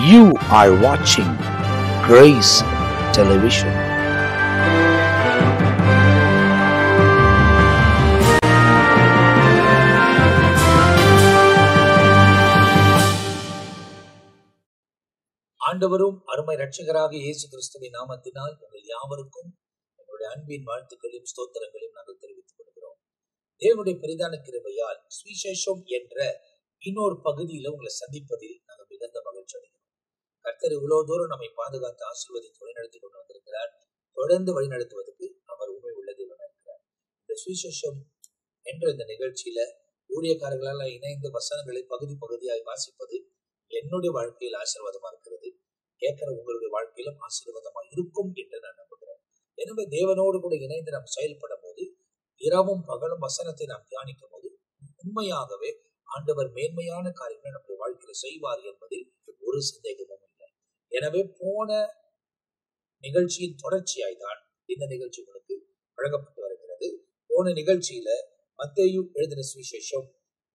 You are watching Grace Television. ஆண்டவரும் அருமை இரட்சகராக இயேசு கிறிஸ்துவின் நாமத்தினால் உங்கள் யாவருக்கும் என்னுடைய அன்பின் வாழ்த்துக்களையும் ஸ்தோத்திரங்களையும் நாங்கள் தெரிவித்துக் கொள்கிறோம். தேவனுடைய பெரிதான கிருபையால் சுவிசேஷம் என்ற இன்னொரு பகுதியில உங்களை சந்திப்பதில் நாங்கள் மிகுந்த மகிழ்ச்சி அடைகிறோம். கர்த்தர் இவ்வளவு தூரம் நம்மை பாதுகாத்து ஆசீர்வதித்து வழிநடத்தி கொண்டு வந்திருக்கிறார். தொடர்ந்து வழிநடத்துவதற்கு அவர் உண்மை உள்ள தேவனாக இருக்கிறார். இந்த சுவிசேஷம் என்ற இந்த நிகழ்ச்சியில ஊழியக்காரர்களால் இணைந்து வசனங்களை பகுதி பகுதியாக வாசிப்பது என்னுடைய வாழ்க்கையில் ஆசீர்வாதமா இருக்கிறது. கேட்கிற உங்களுடைய வாழ்க்கையிலும் ஆசீர்வாதமா இருக்கும் என்று நான் நம்புகிறேன். எனவே தேவனோடு கூட இணைந்து நாம் செயல்படும் போது, இரவும் பகலும் வசனத்தை நாம் தியானிக்கும் போது உண்மையாகவே ஆண்டவர் மேன்மையான காரியங்களை நம்முடைய வாழ்க்கையில செய்வார் என்பதில் ஒரு சந்தேகமும் இல்லை. எனவே போன நிகழ்ச்சியின் தொடர்ச்சியாய் தான் இந்த நிகழ்ச்சி உங்களுக்கு வழங்கப்பட்டு வருகிறது. போன நிகழ்ச்சியில மத்தேயு எழுதின சுவிசேஷம்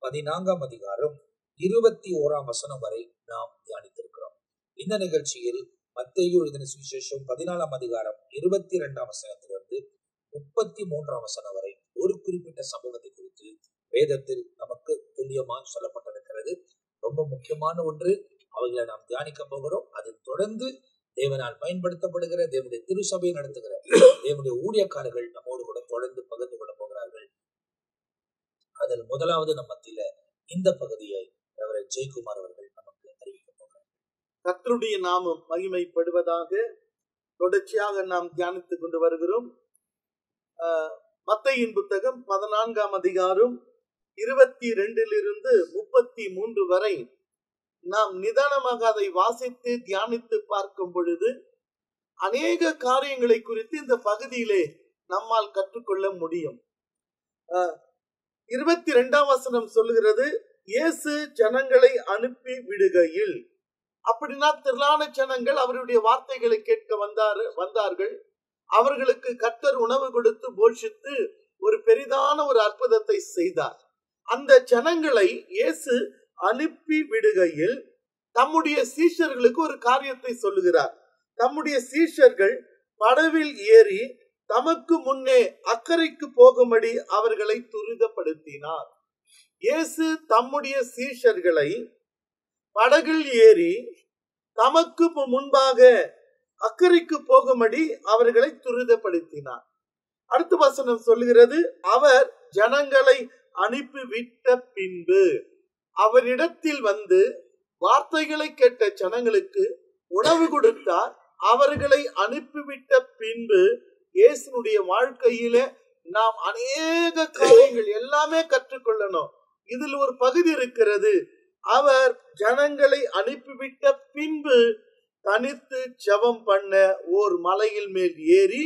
14ஆம் அதிகாரம் 21ஆம் வசனம் வரை நாம் தியானித்திருக்கிறோம். இந்த நிகழ்ச்சியில் மத்தேயு எழுதின சுவிசேஷம் 14ஆம் அதிகாரம் 22ஆம் வசனத்திலிருந்து 33ஆம் வசனம் வரை ஒரு குறிப்பிட்ட சம்பவத்தை குறித்து வேதத்தில் நமக்கு துல்லியமாக சொல்லப்பட்டிருக்கிறது. ரொம்ப முக்கியமான ஒன்று, அவைகளை நாம் தியானிக்க போகிறோம். அதை தொடர்ந்து தேவனால் பயன்படுத்தப்படுகிற தேவனுடைய திருசபையை நடத்துகிற தேவனுடைய ஊழியக்காரர்கள் நம்மோடு கூட தொடர்ந்து பகிர்ந்து கொள்ள போகிறார்கள். அதில் முதலாவது நம் மத்தியில இந்த பகுதியை ஜெயக்குமார் அவர்கள் நமக்கு அறிவிக்க போகிறார். கர்த்தருடைய நாமம் மகிமைப்படுவதாக. தொடர்ச்சியாக நாம் தியானித்துக் கொண்டு வருகிறோம். மத்தேயின் புத்தகம் 14ஆம் அதிகாரம் 22 33 வரை நாம் நிதானமாக அதை வாசித்து தியானித்து பார்க்கும் பொழுது அநேக காரியங்களை குறித்து இந்த பகுதியிலே நம்மால் கற்றுக்கொள்ள முடியும். 22ஆம் வசனம் சொல்லுகிறது, இயேசு ஜனங்களை அனுப்பி விடுகையில். அப்படின்னா திரளான ஜனங்கள் அவருடைய வார்த்தைகளை கேட்க வந்தார்கள். அவர்களுக்கு கர்த்தர் உணவு கொடுத்து போஷித்து ஒரு பெரிதான ஒரு அற்புதத்தை செய்தார். அந்த ஜனங்களை இயேசு அனுப்பி விடுகையில் தம்முடைய சீஷர்களுக்கு ஒரு காரியத்தை சொல்லுகிறார். தம்முடைய சீஷர்கள் படவில் ஏறி தமக்கு முன்னே அக்கறைக்கு போகும்படி அவர்களை துரிதப்படுத்தினார். இயேசு தம்முடைய சீஷர்களை படகில் ஏறி தமக்கு முன்பாக அக்கறைக்கு போகும்படி அவர்களை துரிதப்படுத்தினார். அடுத்த வசனம் சொல்லுகிறது, அவர் ஜனங்களை அனுப்பிவிட்ட பின்பு அவரிடத்தில் வந்து வார்த்தைகளை கேட்ட ஜனங்களுக்கு உணவு கொடுத்தார். அவர்களை அனுப்பிவிட்ட பின்பு இயேசுனுடைய வாழ்க்கையில நாம் அநேக காரியங்கள் எல்லாமே கற்றுக்கொள்ளணும். இதில் ஒரு பகுதி இருக்கிறது. அவர் ஜனங்களை அனுப்பிவிட்ட பின்பு தனித்து ஜெபம் பண்ண ஓர் மலையில் மேல் ஏறி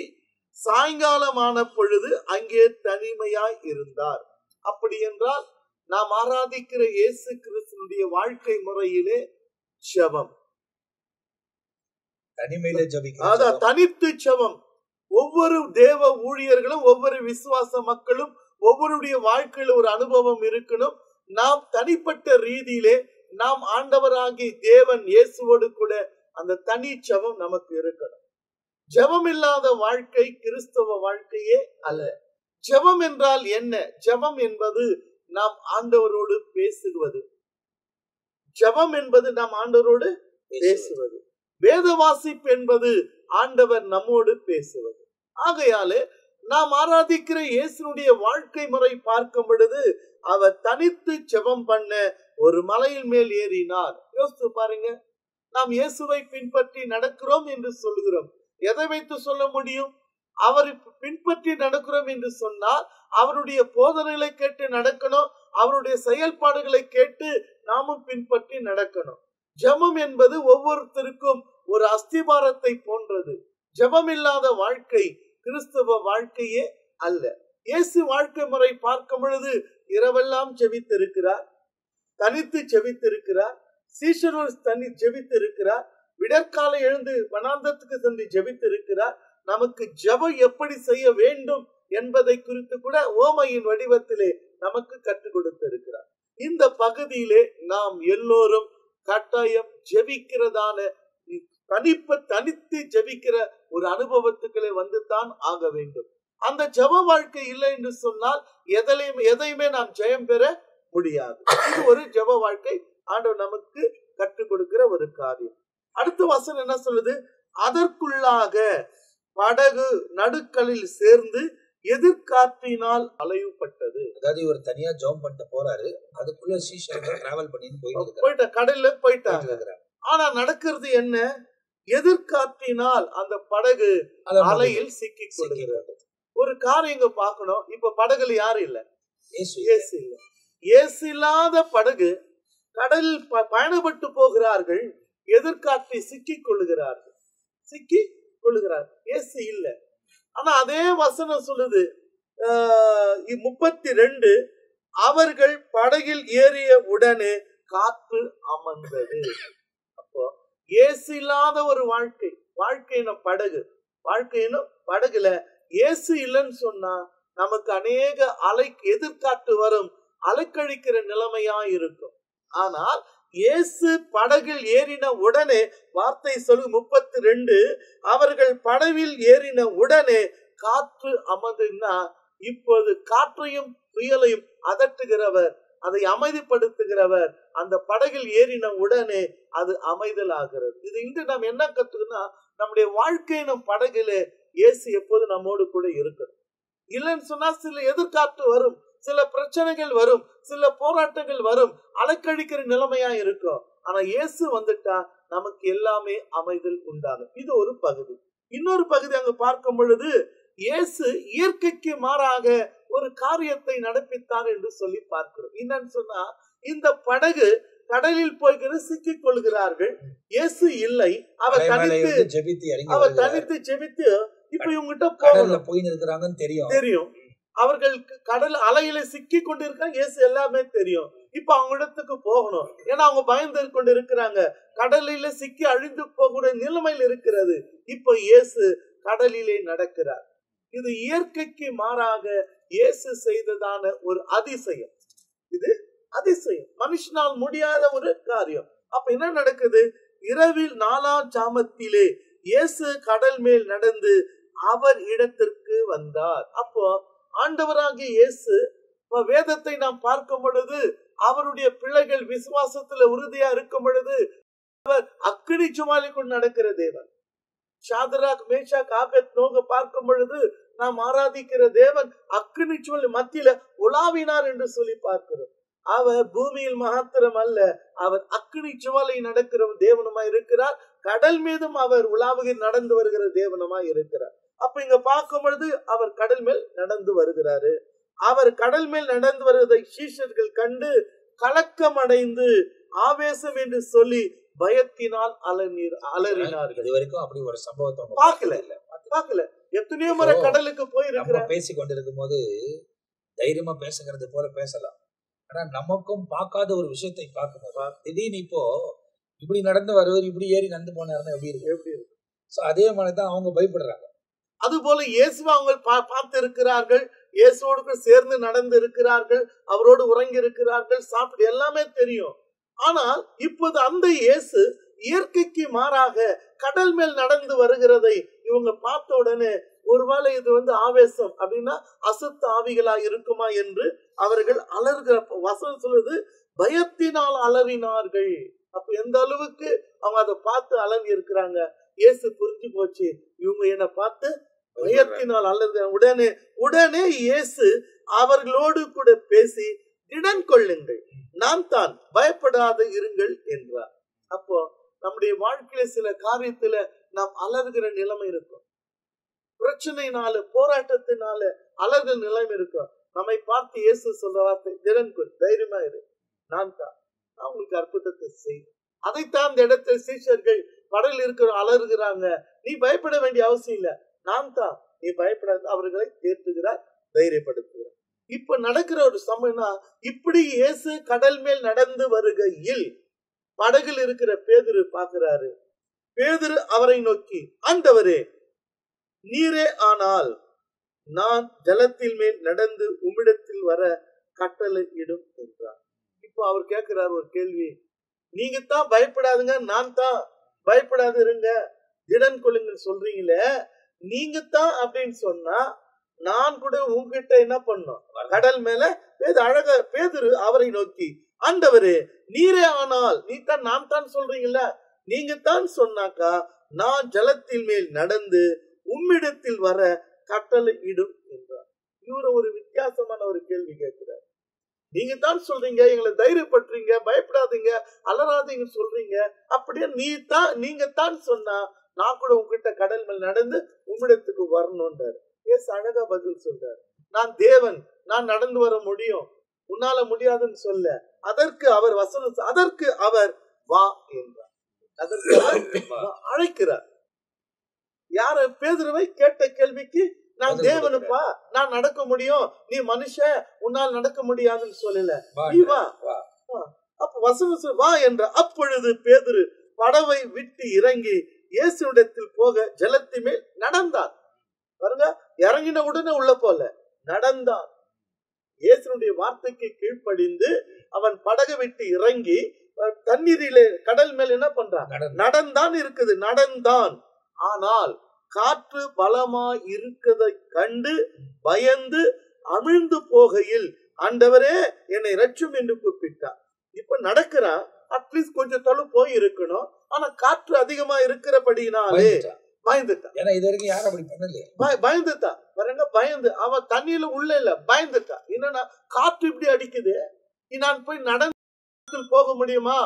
சாயங்காலமான பொழுது அங்கே தனிமையாய் இருந்தார். அப்படி என்றால் நாம் ஆராதிக்கிற இயேசு கிறிஸ்துவினுடைய வாழ்க்கை முறையிலே ஜெபம், தனிமையிலே ஜெபிக்கிறது, தனித்து ஜெபம். ஒவ்வொரு தேவ ஊழியர்களும் ஒவ்வொரு விசுவாச மக்களும் ஒவ்வொருடைய வாழ்க்கையில ஒரு அனுபவம் இருக்கணும். நாம் தனிப்பட்ட ரீதியிலே நாம் ஆண்டவராகி தேவன் இயேசுவோடு கூட அந்த தனி ஜெபம் நமக்கு இருக்கணும். ஜெபம் இல்லாத வாழ்க்கை கிறிஸ்தவ வாழ்க்கையே அல்ல. ஜெபம் என்றால் என்ன? ஜெபம் என்பது நாம் ஆண்டவரோடு பேசுவது. ஜெபம் என்பது நாம் ஆண்டவரோடு பேசுவது. வேத வாசிப்பு என்பது ஆண்டவர் நம்மோடு பேசுவது. ஆகையாலே நாம் ஆராதிக்கிற இயேசுனுடைய வாழ்க்கை முறை பார்க்கும் பொழுது அவர் தனித்து ஜெபம் பண்ண ஒரு மலையின் மேல் ஏறினார். யோசித்து பாருங்க, நாம் இயேசுவை பின்பற்றி நடக்கிறோம் என்று சொல்லுகிறோம். எதை வைத்து சொல்ல முடியும்? அவரை பின்பற்றி நடக்கிறோம் என்று சொன்னால் அவருடைய போதனைகளை கேட்டு நடக்கணும். அவருடைய செயல்பாடுகளை கேட்டு நாமும் பின்பற்றி நடக்கணும். ஜெபம் என்பது ஒவ்வொருத்தருக்கும் ஒரு அஸ்திபாரத்தை போன்றது. ஜெபம் இல்லாத வாழ்க்கை கிறிஸ்தவ வாழ்க்கையே அல்ல. இயேசு வாழ்க்கை முறை பார்க்கும் பொழுது இரவெல்லாம் ஜெபித்திருக்கிறார், தனித்து ஜெபித்திருக்கிறார், சீஷர்கள் தனி ஜெபித்திருக்கிறார், விடற்காலை எழுந்து வனாந்தத்துக்கு சென்று ஜெபித்திருக்கிறார். நமக்கு ஜெபம் எப்படி செய்ய வேண்டும் என்பதை குறித்து கூட ஓமையின் வடிவத்திலே நமக்கு கற்றுக் கொடுத்திருக்கிறார். இந்த பகுதியிலே நாம் எல்லோரும் கட்டாயம் ஜெபிக்கிறதான தனித்து ஜெபிக்கிற ஒரு அனுபவத்துக்களை வந்துதான் ஆக வேண்டும். அந்த ஜெப வாழ்க்கை இல்லை என்று சொன்னால் எதையுமே நாம் ஜெயம் பெற முடியாது. இது ஒரு ஜெப வாழ்க்கை ஆண்டவர் நமக்கு கற்றுக் கொடுக்கிற ஒரு காரியம். அடுத்த வசனம் என்ன சொல்லுது? அதற்குள்ளாக படகு நடுக்கலில் சேர்ந்து எதிர்காற்றினால் அலைவுபட்டது. அதாவது இவர் தனியா ஜெபம் பண்ணிட்டு போறாரு, அதுக்குள்ள சீஷர்கள் டிராவல் பண்ணி போயிட்ட கடல்ல போயிட்டாங்க. ஆனா நடக்கிறது என்ன? எதிர்காற்றினால் அந்த படகு அலையில் சிக்கி கொள்கிறது. ஒரு காரியம் இங்க பார்க்கணும். இப்ப படகுல யாரு இல்ல? இயேசு இல்ல. இயேசு இல்லாத படகு கடலில் பயணப்பட்டு போகிறார்கள். எதிர்காற்றை சிக்கி கொள்ளுகிறார்கள். இயேசு இல்ல. ஆனா அதே வசனம் சொல்லுது 32, அவர்கள் படகில் ஏறிய உடனே காற்று அமர்ந்தது. அப்போ இயேசு இல்லாத ஒரு வாழ்க்கையின படகுல இயேசு இல்லைன்னு சொன்னா நமக்கு அநேக எதிர்காற்று வரும், அலைக்கழிக்கிற நிலைமையா இருக்கும். ஆனால் இயேசு படகில் ஏறின உடனே, வார்த்தை சொல்லு 32, அவர்கள் படவில் ஏறின உடனே காற்று அமர்ந்துன்னா, இப்போது காற்றையும் புயலையும் அதட்டுகிறவர், அதை அமைதிப்படுத்துகிறவர். அந்த படகில் ஏறின உடனே அது அமைதல் ஆகிறது. இது இன்று நாம் என்ன கத்துக்கணும்? நம்முடைய வாழ்க்கையினும் படகிலே இயேசு எப்போது நம்மோடு கூட இருக்கணும். இல்லைன்னு சொன்னா சில எதிர்காற்று வரும், சில பிரச்சனைகள் வரும், சில போராட்டங்கள் வரும், அலைக்கழிக்கிற நிலைமையா இருக்கும். ஆனா இயேசு வந்துட்டா நமக்கு எல்லாமே அமைதல் உண்டாகும். இது ஒரு பகுதி. இன்னொரு பகுதி அங்க பார்க்கும் பொழுது இயேசு இயற்கைக்கு மாறாக ஒரு காரியத்தை நடப்பித்தார் என்று சொல்லி பார்க்கிறோம். என்னன்னு சொன்னா, இந்த படகு கடலில் போய்கிறது, சிக்கிக் கொள்கிறார்கள். இயேசு இல்லை. அவர் தனித்து ஜெபித்து இப்ப இவங்கிட்ட போயின்னு தெரியும். அவர்கள் கடல் அலையில சிக்கி கொண்டு இருக்காங்க. இயேசு எல்லாமே தெரியும். இப்ப அவங்க இடத்துக்கு போகணும். ஏன்னா அவங்க பயந்து கொண்டு இருக்கிறாங்க. கடலில சிக்கி அழிந்து போகக்கூடிய நிலைமையில் இருக்கிறது. இப்ப இயேசு கடலிலே நடக்கிறார். இது இயற்கைக்கு மாறாக இயேசு செய்ததான ஒரு அதிசயம். இது அதிசயம், மனுஷனால் முடியாத ஒரு காரியம். அப்ப என்ன நடக்குது? இரவில் 4ஆம் ஜாமத்திலே இயேசு கடல் மேல் நடந்து அவர் இடத்திற்கு வந்தார். அப்போ ஆண்டவராகிய இயேசு, வேதத்தை நாம் பார்க்கும் பொழுது, அவருடைய பிள்ளைகள் விசுவாசத்துல உறுதியா இருக்கும் பொழுது, அவர் அக்கினி ஜுவாலை கொண்டு நடக்கிற தேவன். ஷாத்ராக், மேஷாக், ஆபேத்நேகோ பார்க்கும் பொழுது நாம் ஆராதிக்கிற தேவன் அக்கினி ஜுவாலை மத்தியில உலாவினார் என்று சொல்லி பார்க்கிறோம். அவர் பூமியில் மாத்திரம் அல்ல, அவர் அக்கினி ஜுவாலை நடக்கிற தேவனுமாய் இருக்கிறார். கடல் மீதும் அவர் உலாவுகிற நடந்து வருகிற தேவனுமாய் இருக்கிறார். அப்ப இங்க பார்க்கும் பொழுது அவர் கடல் மேல் நடந்து வருகிறாரு. அவர் கடல் மேல் நடந்து வருவதை சீஷர்கள் கண்டு கலக்கம் அடைந்து ஆவேசம் என்று சொல்லி பயத்தினால் அலறினார்கள். இது வரைக்கும் அப்படி ஒரு சம்பவத்தை பார்க்கல. எத்தனையோ முறை கடலுக்கு போயிருக்கிறோம். பேசி கொண்டிருக்கும் போது தைரியமா பேசுகிறது போல பேசலாம். ஆனா நமக்கும் பார்க்காத ஒரு விஷயத்தை பார்க்கும்போது, திடீர்னு இப்போ இப்படி நடந்து வருவது, இப்படி ஏறி நடந்து போனாருன்னா எப்படி இருக்கும்? அதே மாதிரிதான் அவங்க பயப்படுறாங்க. அது போல இயேசுவை அவங்க பார்த்து இருக்கிறார்கள். இயேசுவோடு சேர்ந்து நடந்து இருக்கிறார்கள். அவரோடு உறங்கி இருக்கிறார்கள். சாப்பிட்டு எல்லாமே தெரியும். ஆனால் இப்போது அந்த இயேசு இயற்கைக்கு மாறாக கடல் மேல் நடந்து வருகிறதை இவங்க பார்த்த உடனே, ஒருவேளை இது ஆவேசம் அப்படின்னா அசுத்த ஆவிகளா இருக்குமா என்று அவர்கள் அலறுகிற வசனம் சொல்லுது, பயத்தினால் அலறினார்கள். அப்ப எந்த அளவுக்கு அவங்க அதை பார்த்து அலறி இருக்கிறாங்க. இயேசு புரிஞ்சு போச்சு, இவங்க என்ன பார்த்து பயத்தினால் அலறுகிறாங்க. உடனே இயேசு அவர்களோடு கூட பேசி, திடன் கொள்ளுங்கள், நான் தான், பயப்படாத இருங்கள் என்றார். அப்போ நம்முடைய வாழ்க்கையில சில காரியத்துல நாம் அலறுகிற நிலைமை இருக்கும். பிரச்சனைனால, போராட்டத்தினால அலறுகிற நிலைமை இருக்கும். நம்மை பார்த்து இயேசு சொல்ற வார்த்தை, திடன் கொள், தைரியமா இரு, நான் தான், நான் உங்களுக்கு அற்புதத்தை செய்வேன். அதைத்தான் இந்த இடத்துல சீஷர்கள் கடலில் இருக்கிற அலறுகிறாங்க. நீ பயப்பட வேண்டிய அவசியம் இல்லை, நான் தான், நீ பயப்படாத, அவர்களை தேற்றுகிறார், தைரியப்படுத்துகிறார். இப்ப நடக்கிற ஒரு சமயம்னா, இப்படி இயேசு கடல் மேல் நடந்து வருகையில் படகில் இருக்கிற பேதுரு பார்க்கிறாரு. பேதுரு அவரை நோக்கி, ஆண்டவரே, நீரே ஆனால் நான் ஜலத்தில் மேல் நடந்து உம்மிடத்தில் வர கட்டளை இடும் என்றார். இப்போ அவர் கேட்கிறார் ஒரு கேள்வி, நீங்க தான் பயப்படாதுங்க, நான் தான் பயப்படாது இருங்க, திடன் கொள்ளுங்க சொல்றீங்களே, நீங்க தான் அப்படின்னு சொன்னா நான் கூட உங்ககிட்ட என்ன பண்ணும்? கடல் மேல அழகா பேதுரு அவரை நோக்கி, ஆண்டவரே நீரே ஆனால், நீ தான் நான் தான் சொல்றீங்கல்ல, நீங்க தான் சொன்னாக்கா நான் ஜலத்தின் மேல் நடந்து உம்மிடத்தில் வர கட்டளை இடும் என்றார். இவரு ஒரு வித்தியாசமான ஒரு கேள்வி கேட்கிறார். நீங்க தான் சொல்றீங்க, எங்களை தைரியப்படுறீங்க, பயப்படாதீங்க, அலறாதீங்க சொல்றீங்க, அப்படியே நீங்க தான் சொன்னா நான் கூட உங்ககிட்ட கடல் மேல் நடந்து உம்மிடத்துக்கு வரணும்ன்றாரு. ஏசு அழகா பதில் சொல்றாரு, நான் தேவன், நான் நடந்து வர முடியும், உன்னால முடியாதுன்னு சொல்ல. அதற்கு அவர் அதற்கு அவர் வா என்றார். அதற்கு அழைக்கிறார். யார? பேதுருவை கேட்ட கேள்விக்கு நான் தேவனுப்பா, நான் நடக்க முடியும், நீ மனுஷன், உன்னால் நடக்க முடியாதுன்னு சொல்லல, நீ வா. அப்ப வசனம் வா என்ற. அப்பொழுது பேதுரு படவை விட்டு இறங்கி இயேசுவிடத்தில் போக ஜலத்தி மேல் நடந்தான். பாருங்க, இறங்கின உடனே உள்ள போல நடந்தான். இயேசுடைய வார்த்தைக்கு கீழ்ப்படிந்து அவன் படகை விட்டு இறங்கி தண்ணீரிலே கடல் மேல் என்ன பண்றான்? நடந்தான் இருக்குது, நடந்தான். ஆனால் காற்று பலமாய் இருக்கதை கண்டு பயந்து அமிழ்ந்து போகையில், ஆண்டவரே என்னை ரட்சும் என்று கூப்பிட்டார். இப்ப நடக்கிறான், அட்லீஸ்ட் கொஞ்சம் தொலை போய் இருக்கணும், ஆனா காற்று அதிகமா இருக்கிறபடினாலே பயந்துட்டான். ஏன்னா இது வரைக்கும் யாரும் அப்படி பண்ணல, பயந்துட்டான். பாருங்க, பயந்து அவன் தண்ணியில உள்ள இல்ல, பயந்துட்டான். என்னன்னா காற்று இப்படி அடிக்குது, நான் போய் நடந்து போக முடியுமா?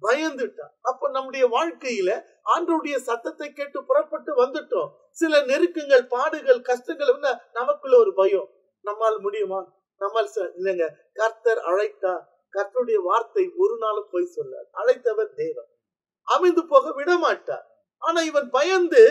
பயந்துட்டான். அப்ப நம்முடைய வாழ்க்கையில ஆண்டவருடைய சத்தத்தை கேட்டு புறப்பட்டு வந்துட்டோம். சில நெருக்கங்கள், பாடுகள், கஷ்டங்கள் நமக்குள்ள ஒரு பயம், நம்மால் முடியுமா? நம்மால் இல்லைங்க. கர்த்தர் அழைத்தா, கர்த்தருடைய வார்த்தை ஒரு நாளும் போய் சொல்லார். அழைத்தவர் தேவன், அமைந்து போக விட மாட்டார். ஆனா இவன் பயந்து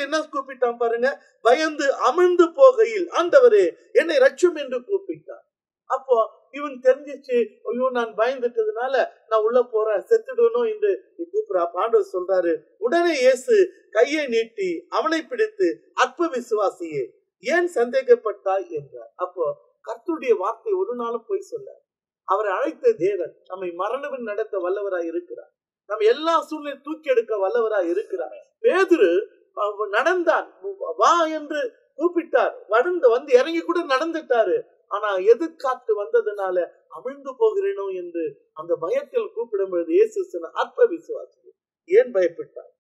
என்ன கூப்பிட்டான் பாருங்க, பயந்து அமிழ்ந்து போகையில், ஆண்டவரே என்னை ரட்சும் என்று கூப்பிட்டான். அப்போ இவன் தெரிஞ்சிச்சு, ஐயோ நான் பயந்துட்டதுனால நான் உள்ள போறேன், செத்துடணும் என்று கூப்பிடுறா. ஆண்டவர் சொல்றாரு, உடனே இயேசு கையை நீட்டி அவனை பிடித்து, அற்ப விசுவாசியே ஏன் சந்தேகப்பட்டாய் என்றார். அப்போ கர்த்தருடைய வார்த்தை ஒரு நாளும் போய் சொல்ல. அவரை அழைத்த தேவன் நம்மை மரணம் நடத்த வல்லவராய் இருக்கிறார். நம்ம எல்லா சூழ்நிலை தூக்கி எடுக்க வல்லவராய் இருக்கிறார். பேதுரு நடந்தான், வா என்று கூப்பிட்டார், வந்து இறங்கி கூட நடந்துட்டாரு. ஆனா எதிர்காற்று வந்ததுனால அமிழ்ந்து போகிறேனோ என்று அந்த பயத்தில் கூப்பிடும்போது இயேசு சொன்ன, அற்ப விசுவாசி ஏன் பயப்பட்டாய்,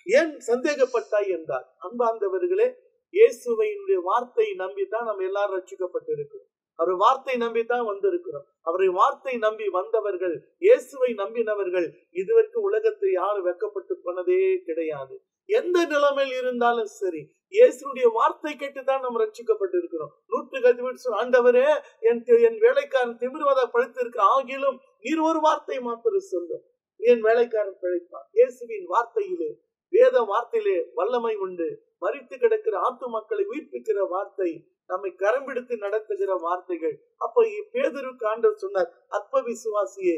ஏன் சந்தேகப்பட்டாய் என்றார். அன்பார்ந்தவர்களே, இயேசுவையினுடைய வார்த்தையை நம்பித்தான் நம்ம எல்லாரும் ரட்சிக்கப்பட்டு இருக்கிறோம். அவர் வார்த்தை நம்பித்தான் வந்திருக்கிறோம். அவருடைய வார்த்தை நம்பி வந்தவர்கள், இயேசுவை நம்பினவர்கள் இதுவரைக்கும் உலகத்தில் யாரும் வெக்கப்பட்டு போனதே கிடையாது. எந்த நிலைமையில் இருந்தாலும் சரி, இயேசுடைய வார்த்தை கேட்டுதான் நம்ம ரட்சிக்கப்பட்டு இருக்கிறோம். 110 ஆண்டவரே என் வேலைக்காரன் திமிர்வதை படுத்திருக்க, ஆகிலும் நீர் ஒரு வார்த்தை மாத்திரம் சொல்லும், என் வேலைக்காரன் பிழைப்பான். இயேசுவின் வார்த்தையிலே, வேத வார்த்தையிலே வல்லமை உண்டு. மரித்து கிடக்கிற ஆத்து மக்களை உயிர்ப்பிக்கிற வார்த்தை, நம்மை கரம்பிடித்து நடத்துகிற வார்த்தைகள். அப்ப பேதுருக்கு ஆண்டவர் சொன்னார், அற்ப விசுவாசியே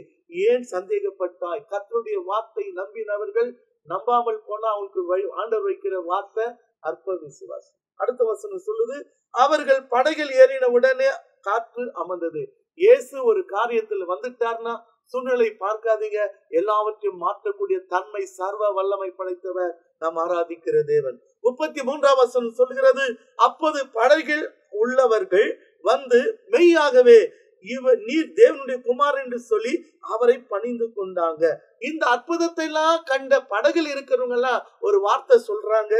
ஏன் சந்தேகப்பட்டாய். கர்த்தருடைய வார்த்தை நம்பினவர்கள் நம்பாமல் போனா அவங்களுக்கு ஆண்டவர் வைக்கிற வார்த்தை அற்ப விசுவாசி. அடுத்த வசனம் சொல்லுது, அவர்கள் படகில் ஏறின உடனே காற்று அமர்ந்தது. இயேசு ஒரு காரியத்தில் வந்துட்டார்னா சூழ்நிலை பார்க்காதீங்க, எல்லாவற்றையும் மாற்றக்கூடிய தன்மை, சர்வ வல்லமை படைத்தவர் நாம் ஆராதிக்கிற தேவன். 33ஆம் வசனம் சொல்கிறது, அப்போது படகில் உள்ளவர்கள் வந்து மெய்யாகவே நீர் தேவனுடைய குமார் என்று சொல்லி அவரை பணிந்து கொண்டாங்க. இந்த அற்புதத்தை எல்லாம் கண்ட படகில் இருக்கிறவங்க எல்லாம் ஒரு வார்த்தை சொல்றாங்க,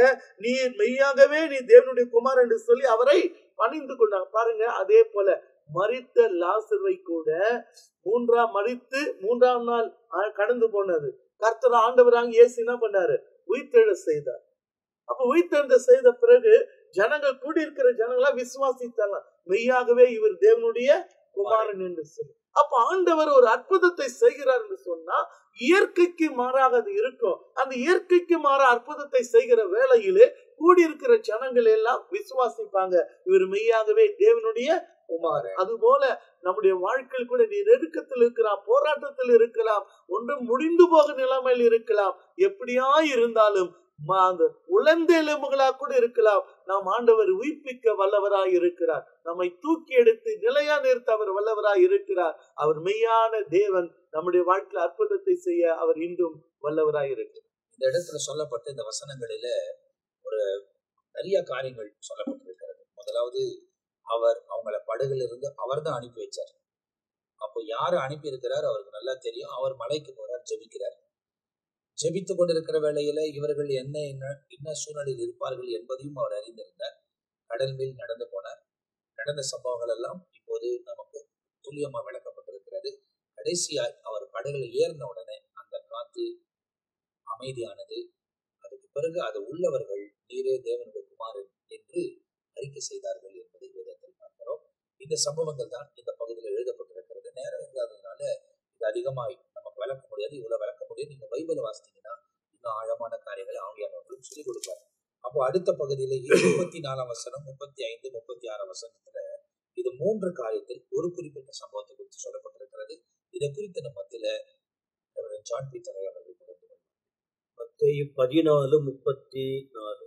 நீர் மெய்யாகவே நீ தேவனுடைய குமார் என்று சொல்லி அவரை பணிந்து கொண்டாங்க. பாருங்க, அதே போல மரித்த லாசரை கூட மரித்து 3ஆம் நாள் கடந்து போனது கர்த்தர் ஆண்டவராக இயேசு என்ன பண்ணாரு, உயிர்த்தெழ செய்தார். அப்ப உயிர்த்தெழுந்த செய்த பிறகு ஜனங்கள் கூடியிருக்கிற ஜனங்களா விசுவாசித்தாங்க, மெய்யாகவே இவர் தேவனுடைய குமாரன் என்று சொல்லி. அப்ப ஆண்டவர் ஒரு அற்புதத்தை செய்கிறார் என்று சொன்னா இயற்கைக்கு மாறாக அது இருக்கும். அந்த இயற்கைக்கு மாற அற்புதத்தை செய்கிற வேளையிலே கூடியிருக்கிற ஜனங்கள் எல்லாம் விசுவாசிப்பாங்க, இவர் மெய்யாகவே தேவனுடைய குமாரன். அது போல நம்முடைய வாழ்க்கையில் கூட நீ நெருக்கத்தில் இருக்கலாம், போராட்டத்தில் இருக்கலாம், ஒன்றும் முடிந்து போக நிலைமையில் இருக்கலாம். எப்படியா இருந்தாலும் அந்த உலர்ந்த எலும்புகளா கூட இருக்கலாம், நாம் ஆண்டவர் உயிர்ப்பிக்க வல்லவராய் இருக்கிறார். நம்மை தூக்கி எடுத்து நிலையா நிறுத்த அவர் வல்லவராய் இருக்கிறார். அவர் மெய்யான தேவன், நம்முடைய வாழ்க்கையில் அற்புதத்தை செய்ய அவர் இன்றும் வல்லவராயிருக்கிறார். இந்த இடத்துல சொல்லப்பட்ட இந்த வசனங்களில ஒரு நிறைய காரியங்கள் சொல்லப்பட்டிருக்கிறது. முதலாவது, அவர் அவங்கள படகுல இருந்து அவர் தான் அனுப்பி வச்சார். அப்போ யாரு அனுப்பி இருக்கிறார் அவருக்கு நல்லா தெரியும். அவர் மலைக்கு போறார், ஜெபிக்கிறார். ஜெபித்து கொண்டிருக்கிற வேளையில இவர்கள் என்ன சூழ்நிலையில் இருப்பார்கள் என்பதையும் அவர் அறிந்திருந்தார். கடல் மேல் நடந்து போனார். நடந்த சம்பவங்கள் எல்லாம் இப்போது நமக்கு துல்லியமா விளக்கப்பட்டிருக்கிறது. கடைசியாய் அவர் படகுல ஏறின உடனே அந்த காத்து அமைதியானது. அதுக்கு பிறகு அது உள்ளவர்கள் நீரே தேவனுடைய குமாரன் என்று அறிக்கை செய்தார்கள் என்பதை வேதத்தில் பார்க்கிறோம். இந்த சம்பவங்கள் தான் இந்த பகுதியில் எழுதப்பட்டிருக்கிறது. நேரம் இல்லாததுனால இது அதிகமாய் நமக்கு விளக்க முடியாது. இவ்வளவு விளக்க முடியும். நீங்க பைபிளை வாசித்தீங்கன்னா இன்னும் ஆழமான காரியங்களை ஆவியானவர்களும் சொல்லிக் கொடுப்பார். அப்போ அடுத்த பகுதியில 34 வசனம், 35, 36 வசனத்துல இது 3 காரியத்தில் ஒரு குறிப்பிட்ட சம்பவத்தை குறித்து சொல்லப்பட்டிருக்கிறது. இதை குறித்து நம்ம மத்தியில ஜான் பீட்டர் அவர்கள் கொண்டு மத்தேயு 14:34.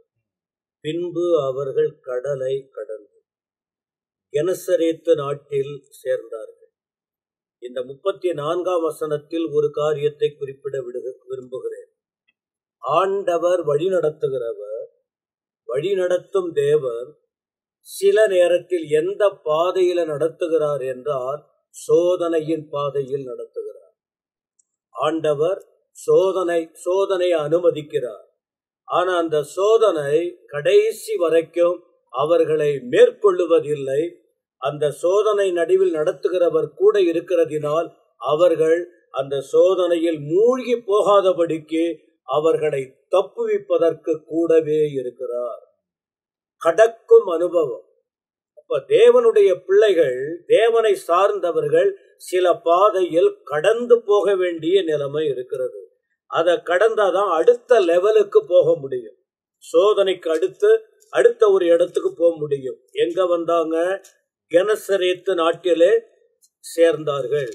பின்பு அவர்கள் கடலை கடந்து கெனசரேத்து நாட்டில் சேர்ந்தார்கள். இந்த 34ஆம் வசனத்தில் ஒரு காரியத்தை குறிப்பிட விரும்புகிறேன். ஆண்டவர் வழிநடத்துகிறவர், வழிநடத்தும் தேவன் சில நேரத்தில் எந்த பாதையில நடத்துகிறார் என்றால் சோதனையின் பாதையில் நடத்துகிறார். ஆண்டவர் சோதனை அனுமதிக்கிறார். ஆனா அந்த சோதனை கடைசி வரைக்கும் அவர்களை மேற்கொள்ளுவதில்லை. அந்த சோதனை நடுவில் நடத்துகிறவர் கூட இருக்கிறதினால் அவர்கள் அந்த சோதனையில் மூழ்கி போகாதபடிக்கு அவர்களை தப்புவிப்பதற்கு கூடவே இருக்கிறார். கடக்கும் அனுபவம். அப்ப தேவனுடைய பிள்ளைகள், தேவனை சார்ந்தவர்கள் சில பாதையில் கடந்து போக வேண்டிய நிலைமை இருக்கிறது. அதை கடந்தாதான் அடுத்த லெவலுக்கு போக முடியும். சோதனைக்கு அடுத்த ஒரு இடத்துக்கு போக முடியும். எங்க வந்தாங்க? கெனசரேத்து நாட்டிலே சேர்ந்தார்கள்.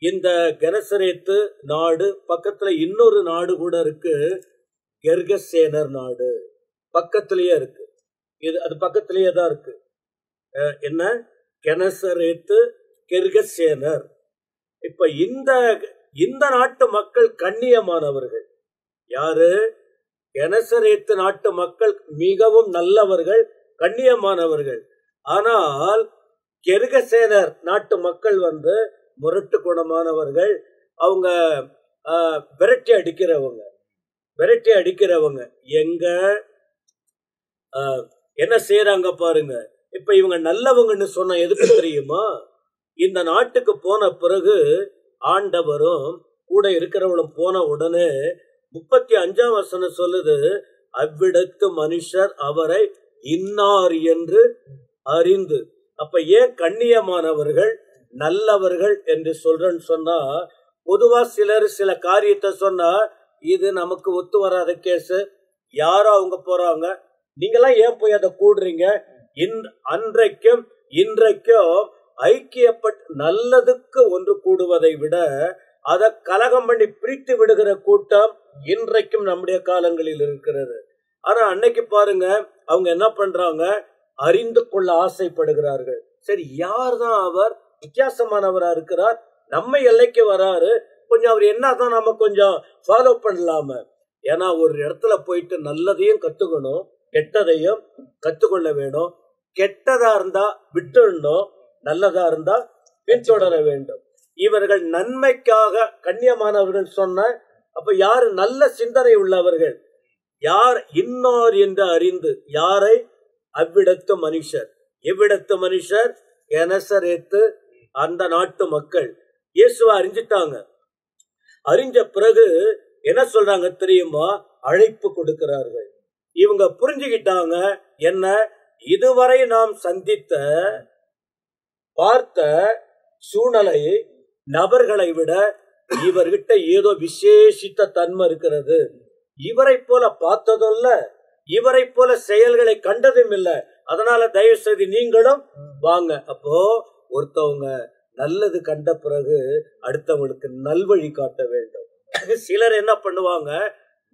இந்த கெனசரேத்து நாடு பக்கத்துல இன்னொரு நாடு கூட இருக்கு, கெர்கசேனர் நாடு பக்கத்திலேயே இருக்கு. அது பக்கத்திலேயே தான் இருக்கு. என்ன? கெனசரேத்து, கெர்கசேனர். இப்ப இந்த நாட்டு மக்கள் கண்ணியமானவர்கள். யாரு? கெனசரேத்து நாட்டு மக்கள் மிகவும் நல்லவர்கள், கண்ணியமானவர்கள். ஆனால் கெர்கசேனர் நாட்டு மக்கள் முரட்டு குணமானவர்கள். அவங்க விரட்டி அடிக்கிறவங்க. எங்க என்ன செய்யறாங்க பாருங்க. இப்ப இவங்க நல்லவங்கன்னு சொன்ன எதுக்கு தெரியுமா? இந்த நாட்டுக்கு போன பிறகு ஆண்டவரும் கூட இருக்கிறவங்களும் போன உடனே 35ஆம் வசனம் சொல்லுது, அவ்விடத்து மனுஷர் அவரை இன்னார் என்று அறிந்து. அப்ப ஏன் கண்ணியமானவர்கள், நல்லவர்கள் என்று சொல்றேன்னு சொன்னா, பொதுவா சில காரியத்தை சொன்னா இது நமக்கு ஒத்து வராத கேஸ், யாரோ அவங்க போறாங்க, நீங்களாம் ஏன் போய் அதை கூடுறீங்க? அன்றைக்கும் இன்றைக்கும் ஐக்கியப்பட்டு நல்லதுக்கு ஒன்று கூடுவதை விட அதை கலகம் பண்ணி பிரித்து விடுகிற கூட்டம் இன்றைக்கும் நம்முடைய காலங்களில் இருக்கிறது. ஆனா அன்னைக்கு பாருங்க, அவங்க என்ன பண்றாங்க? அறிந்து கொள்ள ஆசைப்படுகிறார்கள். சரி, யார் தான் அவர்? வித்தியாசமானவரா இருக்கிறார், நம்ம எல்லைக்கு வராரு, கொஞ்சம் அவர் என்னதான் நம்ம கொஞ்சம் ஃபாலோ பண்ணலாம. ஏன்னா ஒரு இடத்துல போயிட்டு நல்லதையும் கத்துக்கணும், கெட்டதையும் கத்துக்கொள்ள வேணும். கெட்டதா இருந்தா விட்டுடணும், நல்லதா இருந்தா பின்தொடர வேண்டும். இவர்கள் நன்மைக்காக கண்ணியமானவர்கள் சொன்ன. அப்ப யாரு நல்ல சிந்தனை உள்ளவர்கள்? யார் இன்னார் என்று அறிந்து. யாரை? அவ்விடத்து மனுஷர். எவ்விடத்து மனுஷர்? கெனசரேத்து அந்த நாட்டு மக்கள் இயேசுவை அறிஞ்சிட்டாங்க. அறிஞ்ச பிறகு என்ன சொல்றாங்க தெரியுமா? அழைப்பு கொடுக்கிறார்கள். இவங்க புரிஞ்சுக்கிட்டாங்க, என்ன இதுவரை நாம் சந்தித்த பார்த்த சூழ்நிலை நபர்களை விட இவர்கிட்ட ஏதோ விசேஷித்த தன்மை இருக்கிறது. இவரை போல பார்த்ததும் இல்ல, இவரை போல செயல்களை கண்டதும் இல்லை. அதனால தயவு செய்து நீங்களும் வாங்க. அப்போ ஒருத்தவங்க நல்லது கண்ட பிறகு அடுத்தவங்களுக்கு நல்வழி காட்ட வேண்டும். சிலர் என்ன பண்ணுவாங்க?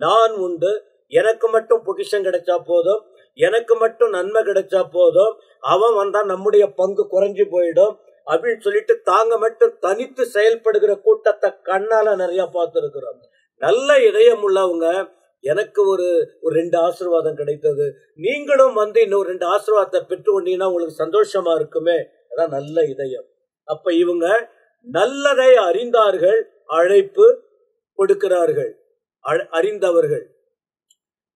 நான் உண்டு, எனக்கு மட்டும் பொக்கிஷம் கிடைச்சா போதும், எனக்கு மட்டும் நன்மை கிடைச்சா போதும், அவன் வந்தா நம்முடைய பங்கு குறைஞ்சு போயிடும், அப்படின்னு சொல்லிட்டு தாங்க மட்டும் தனித்து செயல்படுகிற கூட்டத்தை கண்ணால நிறைய பார்த்திருக்கிறோம். நல்ல இதயம் உள்ளவங்க, எனக்கு ஒரு 2 ஆசீர்வாதம் கிடைத்தது, நீங்களும் இன்னும் 2 ஆசீர்வாதத்தை பெற்று கொண்டீங்கன்னா உங்களுக்கு சந்தோஷமா இருக்குமே, அதான் நல்ல இதயம். அப்ப இவங்க நல்லதை அறிந்தார்கள், அழைப்பு கொடுக்கிறார்கள், அறிந்தவர்கள்.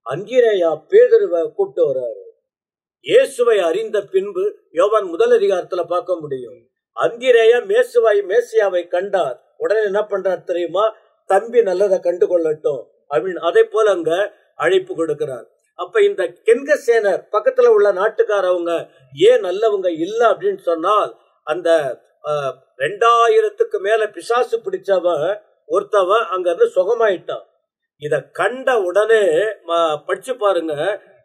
அந்திரேயா பேதுருவை கூப்பிட்டு வர்றாரு. இயேசுவை அறிந்த பின்பு யோவான் 1 அதிகாரத்துல பார்க்க முடியும். அந்திரேயா மேசியாவை கண்டார். உடனே என்ன பண்றார் தெரியுமா? தம்பி நல்லதை கண்டு கொள்ளட்டும் அப்படின்னு அதே போல அங்க அழைப்பு கொடுக்கிறார். அப்ப இந்த கென்கசேனர் பக்கத்துல உள்ள நாட்டுக்காரவங்க ஏன் நல்லவங்க இல்ல அப்படின்னு சொன்னால், அந்த 2000க்கு மேல பிசாசு பிடிச்சவன் ஒருத்தவன் அங்க இருந்து சுகமாயிட்டான். இத கண்ட உடனே படிச்சு பாருங்க,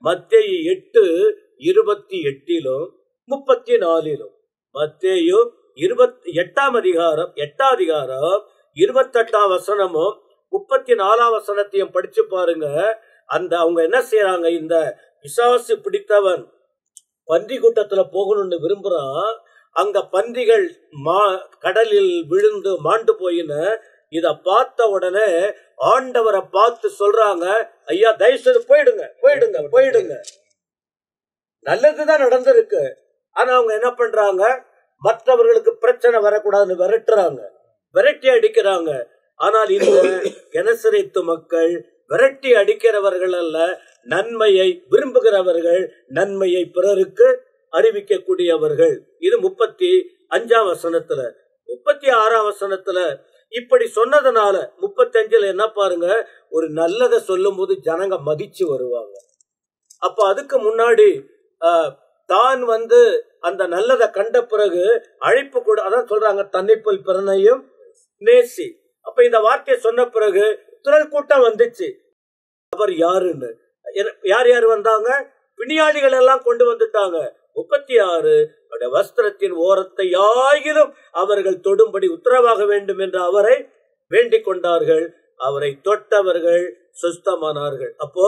மத்தேயு 8:28 34 மத்தேயு 8ஆம் அதிகாரம் 28ஆம் வசனமும் 34ஆம் வசனத்தையும் படிச்சு பாருங்க. அந்த அவங்க என்ன செய்யறாங்க, இந்த பிசாசு பிடித்தவன் பன்றி கூட்டத்துல போகணும்னு விரும்புறான். அங்க பன்றிகள் கடலில் விழுந்து மாண்டு போயின. இத பார்த்த உடனே ஆண்டவரை பார்த்து சொல்றாங்க, ஐயா தயவுசெய்து போயிடுங்க போயிடுங்க போயிடுங்க. நல்லதுதான் நடந்திருக்கு. ஆனா அவங்க என்ன பண்றாங்க, மற்றவர்களுக்கு பிரச்சனை வரக்கூடாதுன்னு விரட்டி அடிக்கிறாங்க. ஆனால் இந்த கெனசரேத்து மக்கள் விரட்டி அடிக்கிறவர்கள் அல்ல, நன்மையை விரும்புகிறவர்கள், நன்மையை பிறருக்கு அறிவிக்கக்கூடியவர்கள். இது 35ஆம் வசனத்துல. 36ஆம் வசனத்துல இப்படி சொன்னதுனால 35ல என்ன பாருங்க, ஒரு நல்லதை சொல்லும் போது ஜனங்க மதிச்சு வருவாங்க. அப்ப அதுக்கு முன்னாடி தான் அந்த நல்லதை கண்ட பிறகு அழைப்பு கூட, அதான் சொல்றாங்க, தன்னைப்போல் பிறனையும் நேசி. அப்ப இந்த வார்த்தையை சொன்ன பிறகு திரள் கூட்டம் வந்துச்சு. அவர் யாருன்னு, யார் யார் வந்தாங்க? பிணியாளிகள் எல்லாம் கொண்டு வந்துட்டாங்க. 36 வஸ்திரத்தின் ஓரத்தை ஆகிலும் அவர்கள் தொடும்படி உத்தரவாக வேண்டும் என்று அவரை வேண்டிக் கொண்டார்கள். அவரை தொட்டவர்கள் சுஸ்தமானார்கள். அப்போ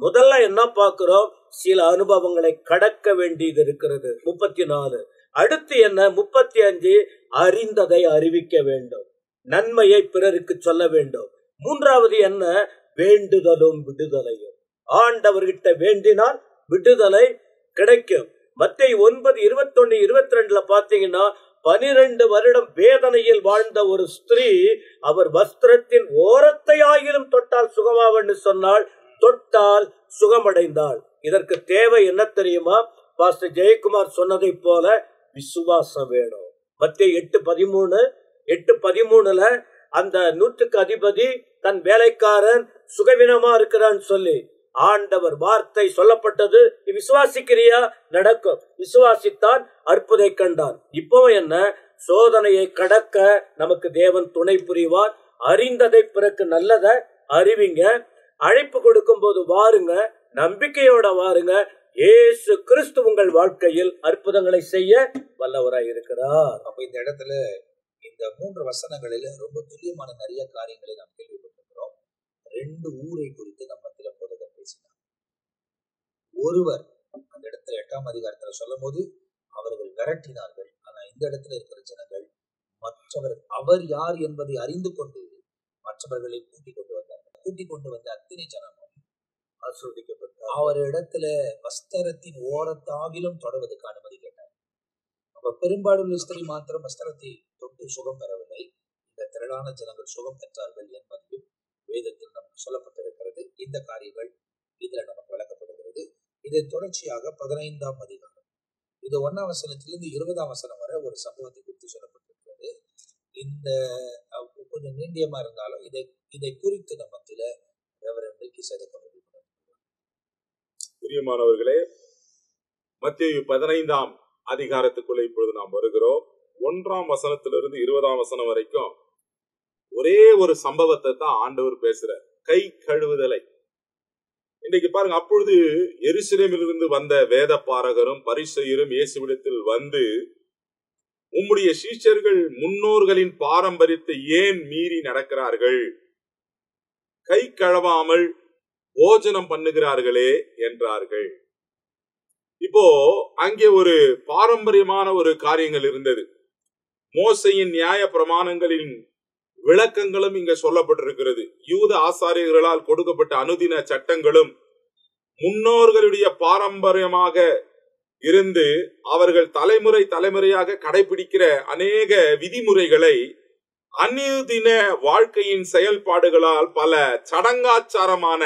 முதல்ல என்ன பார்க்கிறோம், சில அனுபவங்களை கடக்க வேண்டியது இருக்கிறது. 34. அடுத்து என்ன? 35 அறிந்ததை அறிவிக்க வேண்டும், நன்மையை பிறருக்கு சொல்ல வேண்டும். 3வது என்ன? வேண்டுதலும் விடுதலையும். ஆண்டவர்கிட்ட வேண்டினால் விடுதலை கிடைக்கும். மத்தேயு 9:21-22 பாத்தீங்கன்னா, 12 வருடம் வேதனையில் வாழ்ந்த ஒரு ஸ்திரீ அவர் வஸ்திரத்தின் ஓரத்தை ஆகிலும் தொட்டால் சுகமாவன்னு சொன்னால், தொட்டால் சுகமடைந்தாள். இதற்கு தேவை என்ன தெரியுமா? பாஸ்டர் ஜெயக்குமார் சொன்னதை போல விசுவாசம் வேணும். மத்தேயு 8:13 அந்த 100க்கு அதிபதி தன் வேலைக்காரன் சுகவீனமா இருக்கிறான்னு சொல்லி ஆண்டவர் வார்த்தை சொல்லப்பட்டது, விசுவாசிக்கிறியா? நடக்கும். விசுவாசித்தான், அற்புதை கண்டான். இப்போ என்ன? சோதனையை கடக்க நமக்கு தேவன் துணை புரிவார். அறிந்ததை பிறகு நல்லதை அறிவிங்க. அழைப்பு கொடுக்கும் போது வாருங்க, நம்பிக்கையோட வாருங்க. இயேசு கிறிஸ்து உங்கள் வாழ்க்கையில் அற்புதங்களை செய்ய வல்லவராய் இருக்கிறார். அப்ப இந்த இடத்துல இந்த 3 வசனங்களில ரொம்ப துல்லியமான நிறைய காரியங்களை நாம் கேள்விப்பட்டிருக்கிறோம். 2 ஊரை குறித்து நம்ம போதகர் பேசினார். ஒருவர் அந்த இடத்துல 8ஆம் அதிகாரத்துல சொல்லும் போது அவர்கள் விரட்டினார்கள். ஆனா இந்த இடத்துல இருக்கிற ஜனங்கள் அவர் யார் என்பதை அறிந்து கொண்டு மற்றவர்களை கூட்டிக் கொண்டு வந்தார்கள். கூட்டிக் கொண்டு வந்த அத்தனை ஜனமும் ஆசீர்வதிக்கப்பட்டார். அவர் இடத்துல வஸ்திரத்தின் ஓரத்தாகிலும் தொடர்வதற்கு அனுமதி கேட்டார். அப்ப பெரும்பாலுள்ள ஸ்திரீ மாத்திரம் வஸ்திரத்தை தொட்டு சுகம் பெறவில்லை. இந்த திரளான ஜனங்கள் சுகம் பெற்றார்கள் என்பதையும் வேதத்தில் நமக்கு சொல்லப்பட்டிருக்கிறது. இந்த காரியங்கள் இதுல நமக்கு விளக்கப்படுகிறது. இதை தொடர்ச்சியாக 15ஆம் அதிகாரம், இது 1ஆம் வசனத்திலிருந்து 20ஆம் வசனம் வரை ஒரு சம்பவத்தை குறித்து சொல்லப்பட்டிருக்கிறது. இந்த கொஞ்சம் நீண்டியமா இருந்தாலும் இதை குறித்து நம்மத்தில பிரியமானவர்களே, மத்தேயு 15ஆம் அதிகாரத்துக்குள்ள இப்பொழுது நாம் வருகிறோம். 1ஆம் வசனத்திலிருந்து 20ஆம் வசனம் வரைக்கும் ஒரே ஒரு சம்பவத்தை தான் ஆண்டவர் பேசுறார், கை கழுவுதலை. இன்னைக்கு பாருங்க, அப்பொழுது எருசலேமிலிருந்து வந்த வேத பாரகரும் பரிசேயரும் இயேசுவிடத்தில் வந்து, உம்முடைய சீஷர்கள் முன்னோர்களின் பாரம்பரியத்தை ஏன் மீறி நடக்கிறார்கள்? கை கழுவாமல் போஜனம் பண்ணுகிறார்களே என்றார்கள். இப்போ அங்கே ஒரு பாரம்பரியமான ஒரு காரியங்கள் இருந்தது. மோசையின் நியாய பிரமாணங்களின் விளக்கங்களும் இங்க சொல்லப்பட்டிருக்கிறது. யூத ஆசாரியர்களால் கொடுக்கப்பட்ட அனுதின சட்டங்களும் முன்னோர்களுடைய பாரம்பரியமாக இருந்து அவர்கள் தலைமுறை தலைமுறையாக கடைபிடிக்கிற அநேக விதிமுறைகளை அனுதின வாழ்க்கையின் செயல்பாடுகளால் பல சடங்காச்சாரமான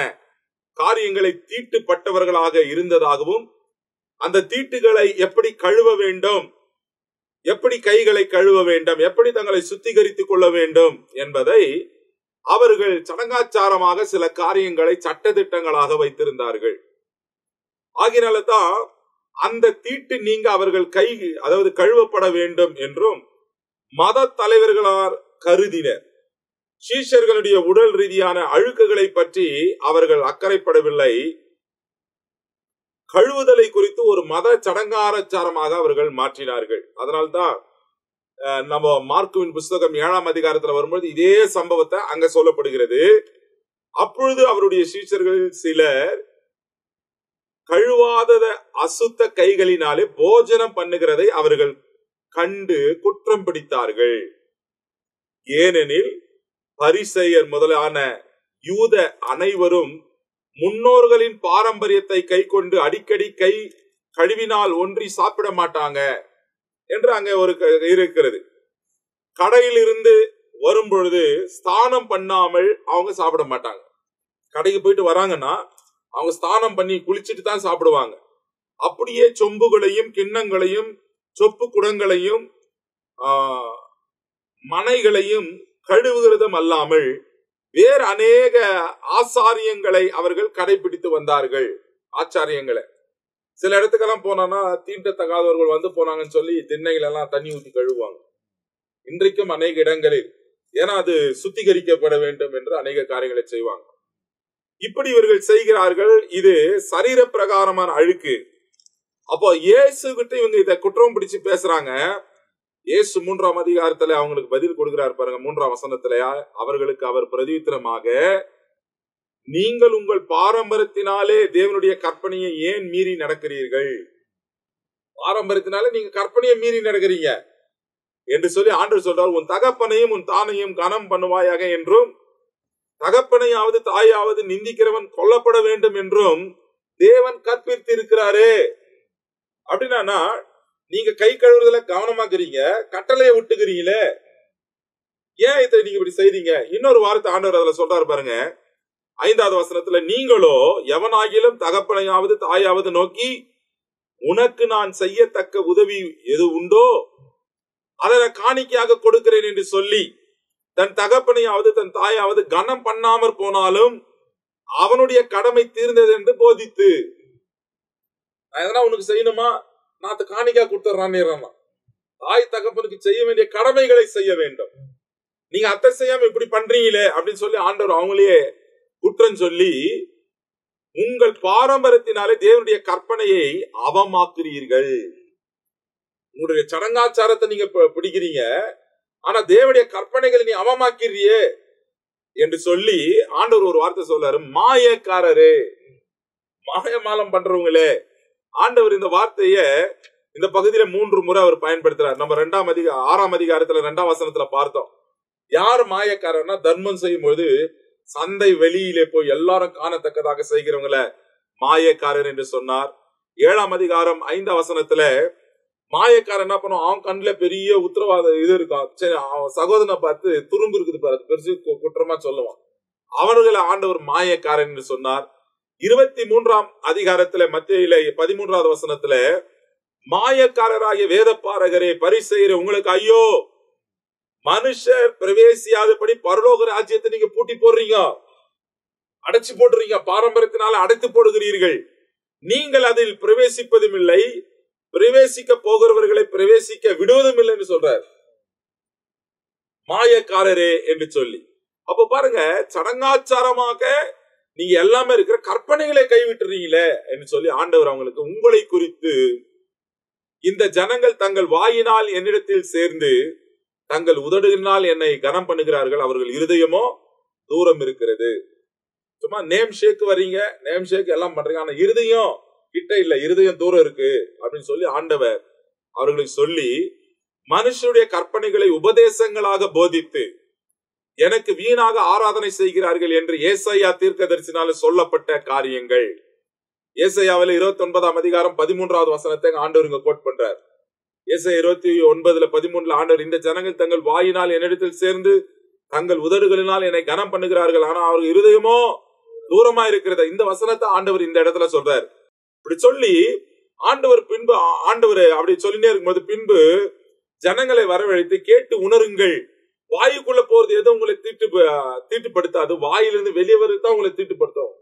காரியங்களை தீட்டுப்பட்டவர்களாக இருந்ததாகவும், அந்த தீட்டுகளை எப்படி கழுவ வேண்டும், எப்படி கைகளை கழுவ வேண்டும், எப்படி தங்களை சுத்திகரித்துக் கொள்ள வேண்டும் என்பதை அவர்கள் சடங்காச்சாரமாக சில காரியங்களை சட்டதிட்டங்களாக வைத்திருந்தார்கள். ஆகினால்தான் அந்த தீட்டு நீங்க அவர்கள் அதாவது கழுவப்பட வேண்டும் என்றும் மத தலைவர்களால் கருதினர். சீஷர்களுடைய உடல் ரீதியான அழுக்குகளை பற்றி அவர்கள் அக்கறைப்படவில்லை. கழுவுதலை குறித்து ஒரு மத சடங்காச்சாரமாக அவர்கள் மாற்றினார்கள். அதனால்தான் நம்ம மார்க்குவின் புஸ்தகம் 7ஆம் அதிகாரத்துல வரும்போது இதே சம்பவத்தை அங்க சொல்லப்படுகிறது. அப்பொழுது அவருடைய சீஷர்களில் சிலர் கழுவாத அசுத்த கைகளினாலே போஜனம் பண்ணுகிறதை அவர்கள் கண்டு குற்றம் பிடித்தார்கள். ஏனெனில் பரிசேயர் முதலான யூத அனைவரும் முன்னோர்களின் பாரம்பரியத்தை கை கொண்டு அடிக்கடி கை கழுவினால் ஒன்றி சாப்பிட மாட்டாங்க என்று அங்க ஒரு இருக்கிறது. கடையில் இருந்து வரும் பொழுது ஸ்நானம் பண்ணாமல் அவங்க சாப்பிட மாட்டாங்க. கடைக்கு போயிட்டு வராங்கன்னா அவங்க ஸ்நானம் பண்ணி குளிச்சுட்டு தான் சாப்பிடுவாங்க. அப்படியே சொம்புகளையும் கிண்ணங்களையும் சொப்பு குடங்களையும் மனைகளையும் கழுவுகிறதும் அல்லாமல் வேறு அநேக ஆசாரியங்களை அவர்கள் கடைபிடித்து வந்தார்கள். ஆச்சாரியங்களை சில இடத்துக்கெல்லாம் போனா தீண்டத்தகாதவர்கள் வந்து போனாங்கன்னு சொல்லி திண்ணைகள் எல்லாம் தண்ணி ஊற்றி கழுவுவாங்க. இன்றைக்கும் அநேக இடங்களில், ஏன்னா அது சுத்திகரிக்கப்பட வேண்டும் என்று அநேக காரியங்களை செய்வாங்க. இப்படி இவர்கள் செய்கிறார்கள். இது சரீர பிரகாரமான அழுக்கு. அப்போ இயேசு கிட்ட இவங்க இதை குற்றம் பிடிச்சு பேசுறாங்க. இயேசு 3ஆம் அதிகாரத்துல அவங்களுக்கு பதில் கொடுக்கிறார் பாருங்க. 3ஆம் வசனத்துல அவர்களுக்கு அவர் பிரதியுத்தரமாக, நீங்கள் உங்கள் பாரம்பரியத்தினாலே தேவனுடைய கற்பனையை ஏன் மீறி நடக்கிறீர்கள்? பாரம்பரியத்தினாலே நீங்க கற்பனையை மீறி நடக்கிறீங்க என்று சொல்லி ஆண்டவர் சொல்றார். உன் தகப்பனையும் உன் தானையும் கனம் பண்ணுவாயாக என்றும், தகப்பனையாவது தாயாவது நிந்திக்கிறவன் கொல்லப்பட வேண்டும் என்றும் தேவன் கற்பித்து இருக்கிறாரு. அப்படின்னா நீங்க கை கழுவுறதுல கவனமாக்குறீங்க, கட்டளையை விட்டுக்கிறீங்களே, ஏன் இதை நீங்க இப்படி செய்றீங்க? இன்னொரு வார்த்தை ஆண்டவர் அதுல சொல்றாரு பாருங்க. 5வது வசனத்துல, நீங்களோ எவனாகிலும் தகப்பனையாவது தாயாவது நோக்கி உனக்கு நான் செய்யத்தக்க உதவி எது உண்டோ அதை காணிக்கையாக கொடுக்கிறேன் என்று சொல்லி தன் தகப்பனையாவது தன் தாயாவது கனம் பண்ணாமற் போனாலும் அவனுடைய கடமை தீர்ந்தது என்று போதித்து, எதனா உனக்கு செய்யணுமா, நான் காணிக்கா கொடுத்துறான். தாய் தகப்பனுக்கு செய்ய வேண்டிய கடமைகளை செய்ய வேண்டும். நீங்க அத்தை செய்யாம இப்படி பண்றீங்களே அப்படின்னு சொல்லி ஆண்டவர் அவங்களே குற்றம் சொல்லி, உங்கள் பாரம்பரியத்தினாலே தேவனுடைய கற்பனையை அவமாக்குறீர்கள். உங்களுடைய சடங்காச்சாரத்தை நீங்க பிடிக்கிறீங்க, ஆனா தேவனுடைய கற்பனைகளை நீ அவமாக்கிறியே என்று சொல்லி ஆண்டவர் ஒரு வார்த்தை சொல்றாரு, மாயக்காரரே, மாயமாலம் பண்றவங்களே. ஆண்டவர் இந்த வார்த்தைய இந்த பகுதியில 3 முறை அவர் பயன்படுத்துறார். நம்ம 6ஆம் அதிகாரத்துல 2ஆம் வசனத்துல பார்த்தோம். யார் மாயக்காரர்னா, தர்மம் செய்யும் போது சந்தை வெளியிலே போய் எல்லாரும் காணத்தக்கதாக செய்கிறவங்கள மாயக்காரர் என்று சொன்னார். 7ஆம் அதிகாரம் 5ஆம் வசனத்துல மாயக்காரன் என்ன பண்ணும், அவன் கண்ணுல பெரிய உத்தரவாத இது இருக்கும். சரி, அவன் சகோதரனை பார்த்து துரும்பு இருக்குது பாரு, பெருசு குற்றமா சொல்லுவான். அவர்களை ஆண்டவர் மாயக்காரன் என்று சொன்னார். 23ஆம் அதிகாரத்துல மத்தேயுல 13வது வசனத்துல, மாயக்காரராகிய வேதப்பாரகரே பரிசேயரே உங்களுக்கு ஐயோ, மனுஷர் பிரவேசியாதபடி பரலோக ராஜ்யத்தை நீங்க பூட்டி போடுறீங்க, அடைச்சு போடுறீங்க, பாரம்பரியத்தினால அடைத்து போடுகிறீர்கள், நீங்கள் அதில் பிரவேசிப்பதும் இல்லை, பிரவேசிக்க போகிறவர்களை பிரவேசிக்க விடுவதும் இல்லை என்று சொல்றார், மாயக்காரரே என்று சொல்லி. அப்ப பாருங்க, சடங்காச்சாரமாக நீங்க எல்லாமே இருக்கிற கற்பனைகளை கைவிட்டுறீங்களே என்று சொல்லி ஆண்டவர் அவங்களுக்கு, உங்களை குறித்து இந்த ஜனங்கள் தங்கள் வாயினால் என்னிடத்தில் சேர்ந்து தங்கள் உதடுகளினால் என்னை கனம் பண்ணுகிறார்கள், அவர்கள் இருதயமோ தூரம் இருக்கிறது. சும்மா நேம் ஷேக் வர்றீங்க, நேம் ஷேக் எல்லாம் பண்றீங்க, ஆனா இருதயம் கிட்ட இல்ல, இருதயம் தூரம் இருக்கு அப்படின்னு சொல்லி ஆண்டவர் அவர்களுக்கு சொல்லி, மனுஷருடைய கற்பனைகளை உபதேசங்களாக போதித்து எனக்கு வீணாக ஆராதனை செய்கிறார்கள் என்று ஏசாயா தீர்க்கதரிசினால சொல்லப்பட்ட காரியங்கள். ஏசாயாவில் 29ஆம் அதிகாரம் 13வது வசனத்தை ஆண்டவர் இங்க கோட் பண்றார். ஏசாயா 29:13 ஆண்டவர், இந்த ஜனங்கள் தங்கள் வாயினால் என்னிடத்தில் சேர்ந்து தங்கள் உதடுகளினால் என்னை கனம் பண்ணுகிறார்கள், ஆனா அவர் இருதயமோ தூரமா இருக்கிறத. இந்த வசனத்தை ஆண்டவர் இந்த இடத்துல சொல்றார். இப்படி சொல்லி ஆண்டவர் அப்படி சொல்லினே இருக்கும்போது பின்பு ஜனங்களை வரவழைத்து கேட்டு உணருங்கள், வாயுக்குள்ள போறது எதோ உங்களை தீட்டுப்படுத்தாது, வாயிலிருந்து வெளியே வருதுதான் உங்களை தீட்டுப்படுத்தும்.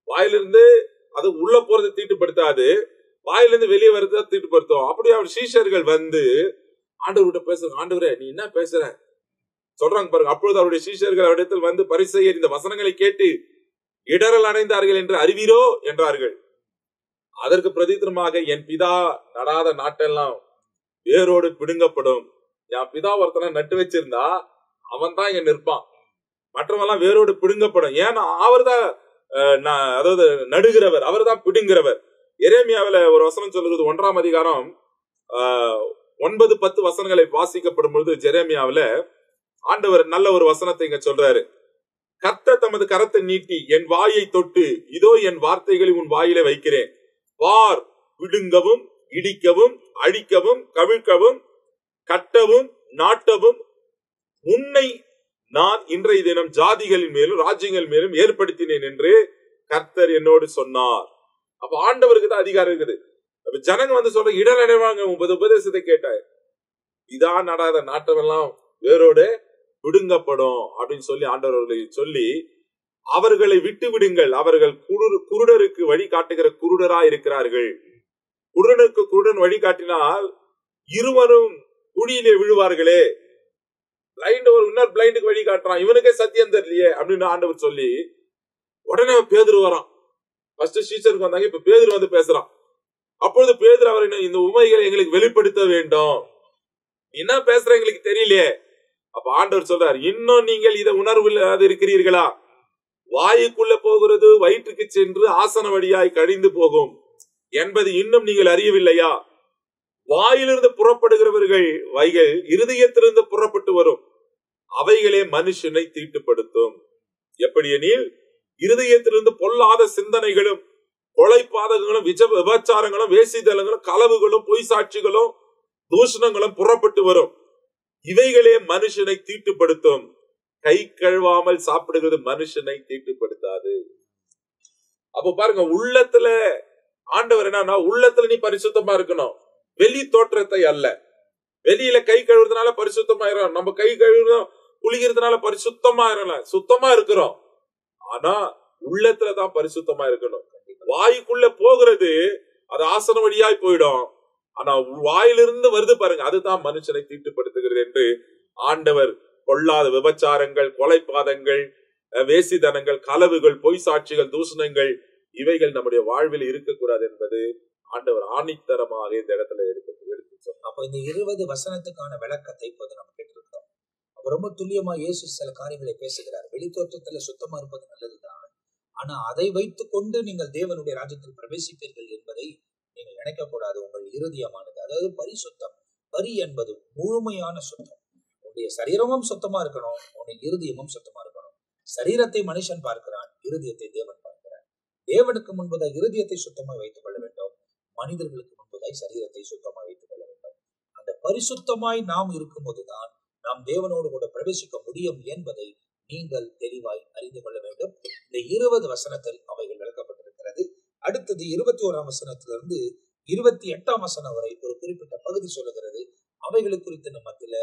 வாயிலிருந்து அது உள்ள போறது தீட்டுப்படுத்தாது, வாயிலிருந்து வெளியே வருதுதான் தீட்டுப்படுத்தும். அப்படி அவர் சீஷர்கள் வந்து ஆண்டவர்கிட்ட பேசுறாங்க. ஆண்டவரே நீ என்ன பேசுற சொல்றாங்க பாருங்க. அப்பொழுது அவருடைய சீஷர்கள் அவரிடத்தில் வந்து, பரிசேயர் இந்த வசனங்களை கேட்டு இடரல் அடைந்தார்கள் என்று அறிவீரோ என்றார்கள். அதற்கு பிரதித்திரமாக, என் பிதா நடாத நாட்டெல்லாம் வேரோடு பிடுங்கப்படும். என் பிதா ஒருத்தனை நட்டு வச்சிருந்தா அவன் தான் இங்க நிற்பான், மற்றவெல்லாம் வேரோடு பிடுங்கப்படும். ஏன்னா அவர் தான் அதாவது நடுகிறவர், அவர் தான் பிடுங்கிறவர். எரேமியாவில ஒரு வசனம் சொல்லுகிறது, 1ஆம் அதிகாரம் 9-10 வசனங்களை வாசிக்கப்படும் பொழுது ஜெரேமியாவில ஆண்டவர் நல்ல ஒரு வசனத்தை இங்க சொல்றாரு. கர்த்தர் தமது கரத்தை நீட்டி என் வாயை தொட்டு, இதோ என் வார்த்தைகளை உன் வாயிலே வைக்கிறேன், பார், பிடுங்கவும் இடிக்கவும் அழிக்கவும் கவிழ்க்கவும் கட்டவும் நாட்டவும் உன்னை நான் இன்றைய தினம் ஜாதிகளின் மேலும் ராஜ்யங்கள் மேலும் ஏற்படுத்தினேன் என்று கர்த்தர் என்னோடு சொன்னார். அப்ப ஆண்டவருக்கு தான் அதிகாரம் இருக்குது. அப்ப ஜனங்க வந்து சொல்ற இடரடைவாங்க, உபதேசத்தை கேட்டார், இதான் நடாத நாட்டமெல்லாம் வேரோடு விடுங்கப்படும் அப்படின்னு சொல்லி ஆண்டவர்களை சொல்லி, அவர்களை விட்டு விடுங்கள், அவர்கள் குருடருக்கு வழி காட்டுகிற குருடரா இருக்கிறார்கள். குருடனுக்கு குருடன் வழி காட்டினால் இருவரும் குழியிலே விழுவார்களே. பிளைண்ட் ஒரு இன்னொரு பிளைண்டுக்கு வழி காட்டுறான், இவனுக்கே சத்தியம் தெரியலையே அப்படின்னு ஆண்டவர் சொல்லி, உடனே பேதுரு வரான். ஃபர்ஸ்ட் சீஷருக்கு வந்தாங்க, இப்ப பேதுரு வந்து பேசுறான். அப்பொழுது பேதுரு அவர் இந்த உண்மைகளை எங்களுக்கு வெளிப்படுத்த வேண்டும், என்ன பேசுற எங்களுக்கு தெரியலையே. அப்ப ஆண்டவர் சொல்றார், இன்னும் நீங்கள் இதை உணர்வில்லாது இருக்கிறீர்களா? வாயுக்குள்ள போகிறது வயிற்றுக்கு சென்று ஆசன வழியாய் கழிந்து போகும் என்பது இன்னும் நீங்கள் அறியவில்லையா? வாயிலிருந்து புறப்படுகிறவர்கள் வைகள் இருதயத்திலிருந்து புறப்பட்டு வரும், அவைகளே மனுஷனை தீட்டுப்படுத்தும். எப்படி எனில், இருதயத்திலிருந்து பொல்லாத சிந்தனைகளும் கொலைபாதகங்களும் விபச்சாரங்களும் வேசிதலங்களும் களவுகளும் பொய் சாட்சிகளும் தூஷணங்களும் புறப்பட்டு வரும், இவைகளே மனுஷனை தீட்டுப்படுத்தும். கை கழுவாமல் சாப்பிடுகிறது மனுஷனை தீட்டுப்படுத்தாது. அப்ப பாருங்க, உள்ளத்துல ஆண்டவர் என்னன்னா, உள்ளத்துல நீ பரிசுத்தமா இருக்கணும், வெளி தோற்றத்தை அல்ல. வெளியில கை கழுவுறதுனால பரிசுத்தமாயிரும், நம்ம கை கழுவுறோம் குளிக்கிறதுனால பரிசுத்தமாயிரலாம், சுத்தமா இருக்கிறோம். ஆனா உள்ளத்துலதான் பரிசுத்தமா இருக்கணும். வாய்க்குள்ள போகிறது அது ஆசன வழியாய் போயிடும், ஆனா வாயிலிருந்து வருது பாருங்க, அதுதான் மனுஷனை தீட்டுப்படுத்துகிறது என்று ஆண்டவர் கொள்ளாத விபச்சாரங்கள், கொலைபாதங்கள், வேசிதனங்கள், களவுகள், பொய் சாட்சிகள், தூஷணங்கள், இவைகள் நம்முடைய வாழ்வில் இருக்கக்கூடாது என்பது ஆண்டவர் ஆணித்தரமாக இந்த இடத்துல எடுத்து சொன்னார். அப்ப இந்த 20 வசனத்துக்கான விளக்கத்தை இப்போது நம்ம கேட்டிருக்கிறோம். அப்ப ரொம்ப துல்லியமா இயேசு சில காரியங்களை பேசுகிறார். வெளித்தோற்றத்துல சுத்தமா இருப்பது நல்லதுதான், ஆனா அதை வைத்துக் கொண்டு நீங்கள் தேவனுடைய ராஜ்யத்தில் பிரவேசிப்பீர்கள் என்பதை நீங்கள் நினைக்கக்கூடாது. உங்கள் இருதயமானது, அதாவது பரிசுத்தம். பரி என்பது முழுமையான சுத்தம். உன்னுடைய சரீரமும் சுத்தமா இருக்கணும், உன்னுடைய இருதயமும் சுத்தமா இருக்கணும். சரீரத்தை மனுஷன் பார்க்கிறான், இருதயத்தை தேவன் பார்க்கிறான். தேவனுக்கு முன்பதாய் இருதயத்தை சுத்தமாய் வைத்துக் கொள்ள வேண்டும், மனிதர்களுக்கு முன்பதாய் சரீரத்தை சுத்தமாய் வைத்துக் கொள்ள வேண்டும். அந்த பரிசுத்தமாய் நாம் இருக்கும் போதுதான் நாம் தேவனோடு கூட பிரவேசிக்க முடியும் என்பதை நீங்கள் தெளிவாய் அறிந்து கொள்ள வேண்டும். இந்த 20 வசனத்தில் அவைகள் விளக்கப்பட்டிருக்கிறது. அடுத்தது 21ஆம் வசனத்திலிருந்து 28ஆம் வசனம் வரை ஒரு குறிப்பிட்ட பகுதி சொல்லுகிறது. அவைகளை குறித்து நம்ம மத்தியில